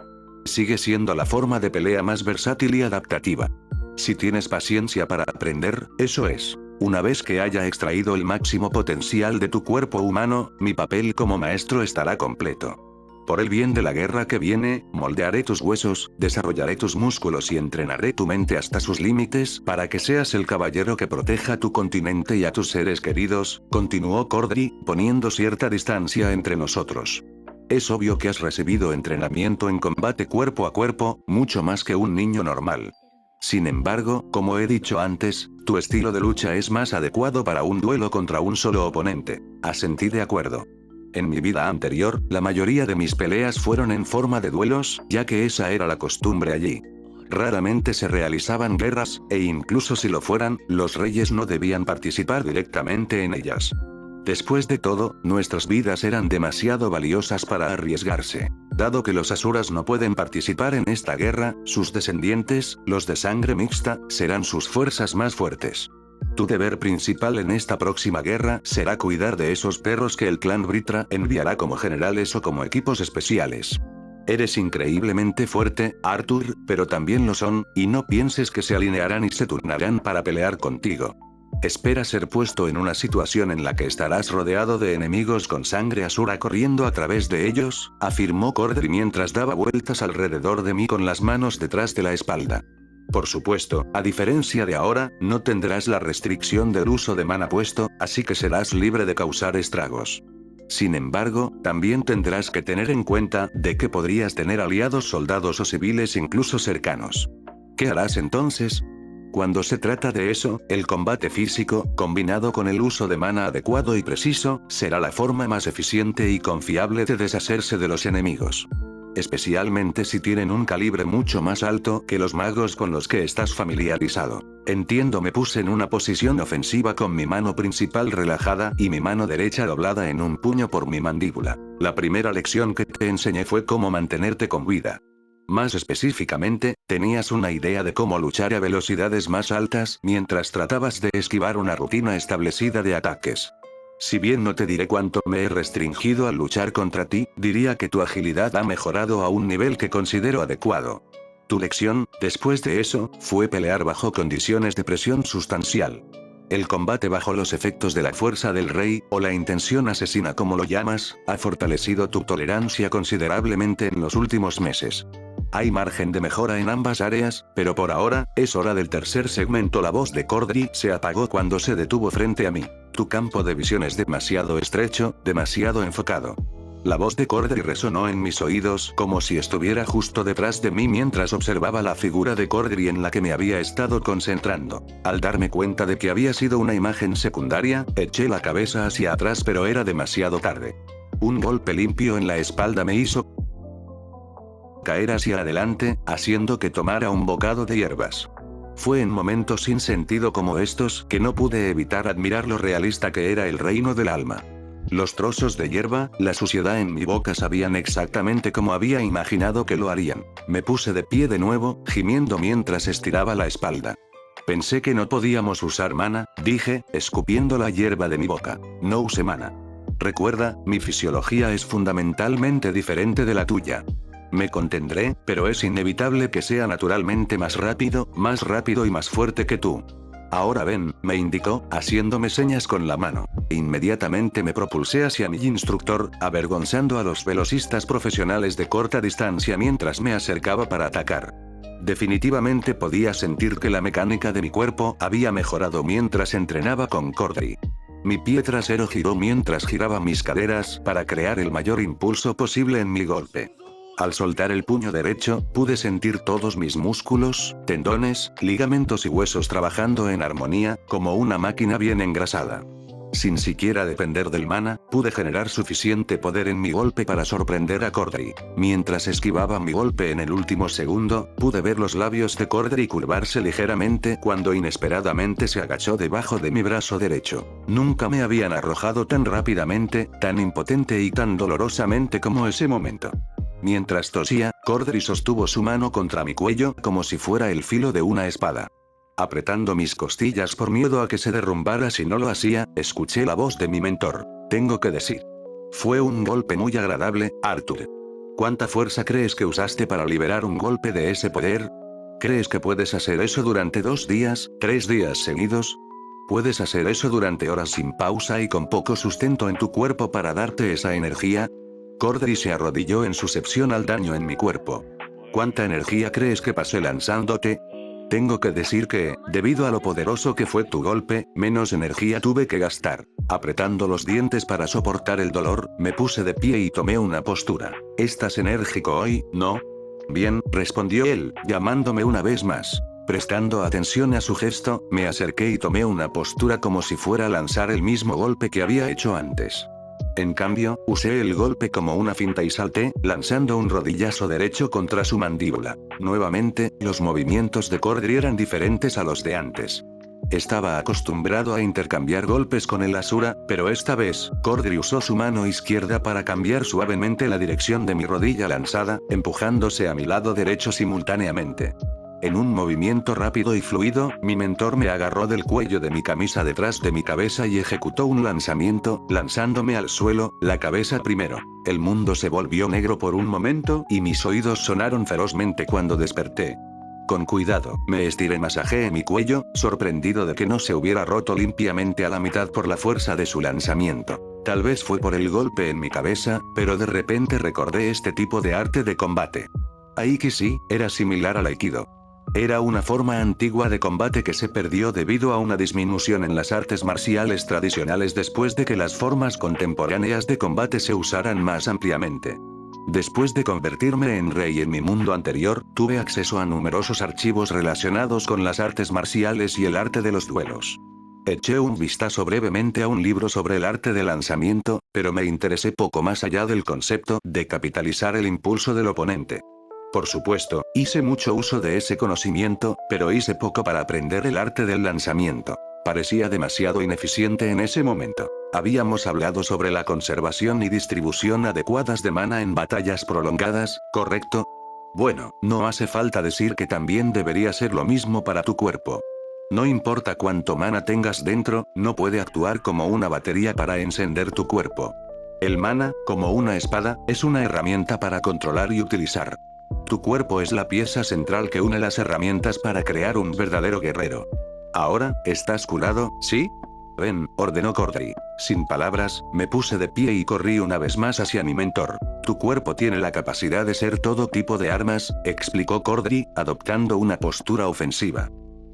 Sigue siendo la forma de pelea más versátil y adaptativa. Si tienes paciencia para aprender, eso es. Una vez que haya extraído el máximo potencial de tu cuerpo humano, mi papel como maestro estará completo. Por el bien de la guerra que viene, moldearé tus huesos, desarrollaré tus músculos y entrenaré tu mente hasta sus límites para que seas el caballero que proteja tu continente y a tus seres queridos, continuó Cordry, poniendo cierta distancia entre nosotros. Es obvio que has recibido entrenamiento en combate cuerpo a cuerpo, mucho más que un niño normal. Sin embargo, como he dicho antes, tu estilo de lucha es más adecuado para un duelo contra un solo oponente. Asentí de acuerdo. En mi vida anterior, la mayoría de mis peleas fueron en forma de duelos, ya que esa era la costumbre allí. Raramente se realizaban guerras, e incluso si lo fueran, los reyes no debían participar directamente en ellas. Después de todo, nuestras vidas eran demasiado valiosas para arriesgarse. Dado que los asuras no pueden participar en esta guerra, sus descendientes, los de sangre mixta, serán sus fuerzas más fuertes. Tu deber principal en esta próxima guerra será cuidar de esos perros que el clan Vritra enviará como generales o como equipos especiales. Eres increíblemente fuerte, Arthur, pero también lo son, y no pienses que se alinearán y se turnarán para pelear contigo. Espera ser puesto en una situación en la que estarás rodeado de enemigos con sangre asura corriendo a través de ellos, afirmó Cordry mientras daba vueltas alrededor de mí con las manos detrás de la espalda. Por supuesto, a diferencia de ahora, no tendrás la restricción del uso de mana puesto, así que serás libre de causar estragos. Sin embargo, también tendrás que tener en cuenta de que podrías tener aliados soldados o civiles incluso cercanos. ¿Qué harás entonces? Cuando se trata de eso, el combate físico, combinado con el uso de mana adecuado y preciso, será la forma más eficiente y confiable de deshacerse de los enemigos. Especialmente si tienen un calibre mucho más alto que los magos con los que estás familiarizado. Entiendo, me puse en una posición ofensiva con mi mano principal relajada y mi mano derecha doblada en un puño por mi mandíbula. La primera lección que te enseñé fue cómo mantenerte con vida. Más específicamente, tenías una idea de cómo luchar a velocidades más altas mientras tratabas de esquivar una rutina establecida de ataques. Si bien no te diré cuánto me he restringido al luchar contra ti, diría que tu agilidad ha mejorado a un nivel que considero adecuado. Tu lección, después de eso, fue pelear bajo condiciones de presión sustancial. El combate bajo los efectos de la fuerza del rey, o la intención asesina como lo llamas, ha fortalecido tu tolerancia considerablemente en los últimos meses. Hay margen de mejora en ambas áreas, pero por ahora, es hora del tercer segmento. La voz de Cordry se apagó cuando se detuvo frente a mí. Tu campo de visión es demasiado estrecho, demasiado enfocado. La voz de Cordry resonó en mis oídos como si estuviera justo detrás de mí mientras observaba la figura de Cordry en la que me había estado concentrando. Al darme cuenta de que había sido una imagen secundaria, eché la cabeza hacia atrás, pero era demasiado tarde. Un golpe limpio en la espalda me hizo caer hacia adelante, haciendo que tomara un bocado de hierbas. Fue en momentos sin sentido como estos que no pude evitar admirar lo realista que era el reino del alma. Los trozos de hierba, la suciedad en mi boca sabían exactamente como había imaginado que lo harían. Me puse de pie de nuevo, gimiendo mientras estiraba la espalda. Pensé que no podíamos usar mana, dije, escupiendo la hierba de mi boca. No use mana. Recuerda, mi fisiología es fundamentalmente diferente de la tuya. Me contendré, pero es inevitable que sea naturalmente más rápido y más fuerte que tú. Ahora ven, me indicó, haciéndome señas con la mano. Inmediatamente me propulsé hacia mi instructor, avergonzando a los velocistas profesionales de corta distancia mientras me acercaba para atacar. Definitivamente podía sentir que la mecánica de mi cuerpo había mejorado mientras entrenaba con Cordry. Mi pie trasero giró mientras giraba mis caderas para crear el mayor impulso posible en mi golpe. Al soltar el puño derecho, pude sentir todos mis músculos, tendones, ligamentos y huesos trabajando en armonía, como una máquina bien engrasada. Sin siquiera depender del mana, pude generar suficiente poder en mi golpe para sorprender a Cordry. Mientras esquivaba mi golpe en el último segundo, pude ver los labios de Cordry curvarse ligeramente cuando inesperadamente se agachó debajo de mi brazo derecho. Nunca me habían arrojado tan rápidamente, tan impotente y tan dolorosamente como ese momento. Mientras tosía, Cordry sostuvo su mano contra mi cuello como si fuera el filo de una espada. Apretando mis costillas por miedo a que se derrumbara si no lo hacía, escuché la voz de mi mentor. Tengo que decir. Fue un golpe muy agradable, Arthur. ¿Cuánta fuerza crees que usaste para liberar un golpe de ese poder? ¿Crees que puedes hacer eso durante 2 días, 3 días seguidos? ¿Puedes hacer eso durante horas sin pausa y con poco sustento en tu cuerpo para darte esa energía? Cordry se arrodilló en suscepción al daño en mi cuerpo. ¿Cuánta energía crees que pasé lanzándote? Tengo que decir que, debido a lo poderoso que fue tu golpe, menos energía tuve que gastar. Apretando los dientes para soportar el dolor, me puse de pie y tomé una postura. ¿Estás enérgico hoy, no? Bien, respondió él, llamándome una vez más. Prestando atención a su gesto, me acerqué y tomé una postura como si fuera a lanzar el mismo golpe que había hecho antes. En cambio, usé el golpe como una finta y salté, lanzando un rodillazo derecho contra su mandíbula. Nuevamente, los movimientos de Cordry eran diferentes a los de antes. Estaba acostumbrado a intercambiar golpes con el Asura, pero esta vez, Cordry usó su mano izquierda para cambiar suavemente la dirección de mi rodilla lanzada, empujándose a mi lado derecho simultáneamente. En un movimiento rápido y fluido, mi mentor me agarró del cuello de mi camisa detrás de mi cabeza y ejecutó un lanzamiento, lanzándome al suelo, la cabeza primero. El mundo se volvió negro por un momento y mis oídos sonaron ferozmente cuando desperté. Con cuidado, me estiré, masajeé mi cuello, sorprendido de que no se hubiera roto limpiamente a la mitad por la fuerza de su lanzamiento. Tal vez fue por el golpe en mi cabeza, pero de repente recordé este tipo de arte de combate. Aikido era similar al Aikido. Era una forma antigua de combate que se perdió debido a una disminución en las artes marciales tradicionales después de que las formas contemporáneas de combate se usaran más ampliamente. Después de convertirme en rey en mi mundo anterior, tuve acceso a numerosos archivos relacionados con las artes marciales y el arte de los duelos. Eché un vistazo brevemente a un libro sobre el arte de lanzamiento, pero me interesé poco más allá del concepto de capitalizar el impulso del oponente. Por supuesto, hice mucho uso de ese conocimiento, pero hice poco para aprender el arte del lanzamiento. Parecía demasiado ineficiente en ese momento. Habíamos hablado sobre la conservación y distribución adecuadas de mana en batallas prolongadas, ¿correcto? Bueno, no hace falta decir que también debería ser lo mismo para tu cuerpo. No importa cuánto mana tengas dentro, no puede actuar como una batería para encender tu cuerpo. El mana, como una espada, es una herramienta para controlar y utilizar. Tu cuerpo es la pieza central que une las herramientas para crear un verdadero guerrero. Ahora, ¿estás curado, sí? Ven, ordenó Cordry. Sin palabras, me puse de pie y corrí una vez más hacia mi mentor. Tu cuerpo tiene la capacidad de ser todo tipo de armas, explicó Cordry, adoptando una postura ofensiva.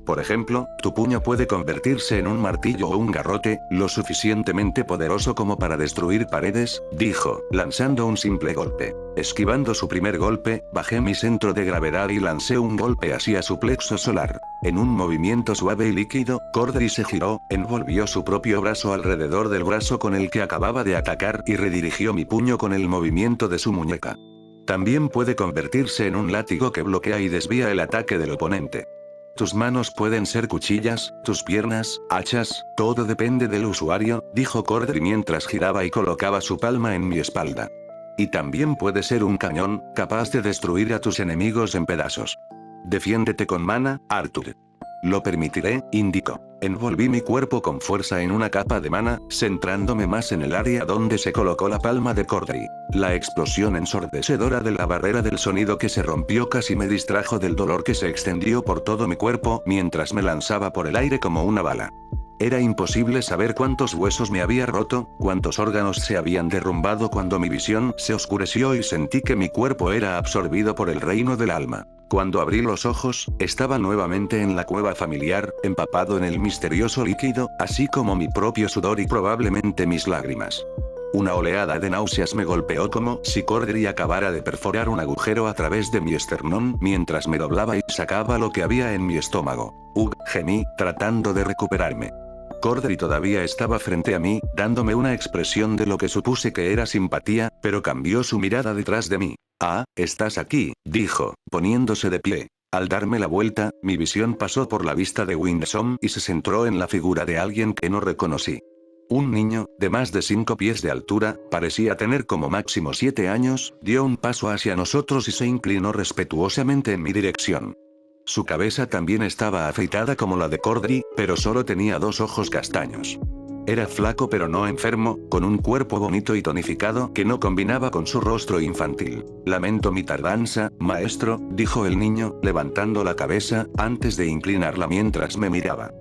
Por ejemplo, tu puño puede convertirse en un martillo o un garrote, lo suficientemente poderoso como para destruir paredes, dijo, lanzando un simple golpe. Esquivando su primer golpe, bajé mi centro de gravedad y lancé un golpe hacia su plexo solar. En un movimiento suave y líquido, Cordry se giró, envolvió su propio brazo alrededor del brazo con el que acababa de atacar y redirigió mi puño con el movimiento de su muñeca. También puede convertirse en un látigo que bloquea y desvía el ataque del oponente. Tus manos pueden ser cuchillas, tus piernas, hachas, todo depende del usuario, dijo Cordry mientras giraba y colocaba su palma en mi espalda. Y también puede ser un cañón, capaz de destruir a tus enemigos en pedazos. Defiéndete con mana, Arthur. Lo permitiré, indicó. Envolví mi cuerpo con fuerza en una capa de mana, centrándome más en el área donde se colocó la palma de Cordry. La explosión ensordecedora de la barrera del sonido que se rompió casi me distrajo del dolor que se extendió por todo mi cuerpo mientras me lanzaba por el aire como una bala. Era imposible saber cuántos huesos me había roto, cuántos órganos se habían derrumbado cuando mi visión se oscureció y sentí que mi cuerpo era absorbido por el reino del alma. Cuando abrí los ojos, estaba nuevamente en la cueva familiar, empapado en el misterioso líquido, así como mi propio sudor y probablemente mis lágrimas. Una oleada de náuseas me golpeó como si Cordry acabara de perforar un agujero a través de mi esternón mientras me doblaba y sacaba lo que había en mi estómago. Gemí, tratando de recuperarme. Cordry todavía estaba frente a mí, dándome una expresión de lo que supuse que era simpatía, pero cambió su mirada detrás de mí. Ah, estás aquí, dijo, poniéndose de pie. Al darme la vuelta, mi visión pasó por la vista de Winsome y se centró en la figura de alguien que no reconocí. Un niño, de más de 5 pies de altura, parecía tener como máximo 7 años, dio un paso hacia nosotros y se inclinó respetuosamente en mi dirección. Su cabeza también estaba afeitada como la de Cordry, pero solo tenía 2 ojos castaños. Era flaco pero no enfermo, con un cuerpo bonito y tonificado que no combinaba con su rostro infantil. Lamento mi tardanza, maestro, dijo el niño, levantando la cabeza, antes de inclinarla mientras me miraba.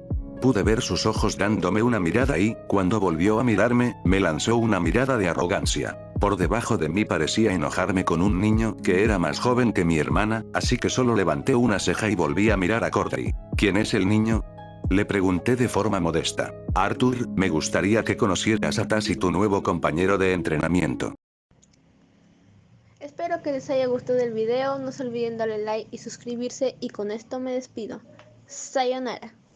Pude ver sus ojos dándome una mirada y, cuando volvió a mirarme, me lanzó una mirada de arrogancia. Por debajo de mí parecía enojarme con un niño que era más joven que mi hermana, así que solo levanté una ceja y volví a mirar a Cordry. ¿Quién es el niño? Le pregunté de forma modesta. Arthur, me gustaría que conocieras a Tasi, tu nuevo compañero de entrenamiento.
Espero que les haya gustado el video, no se olviden darle like y suscribirse y con esto me despido. Sayonara.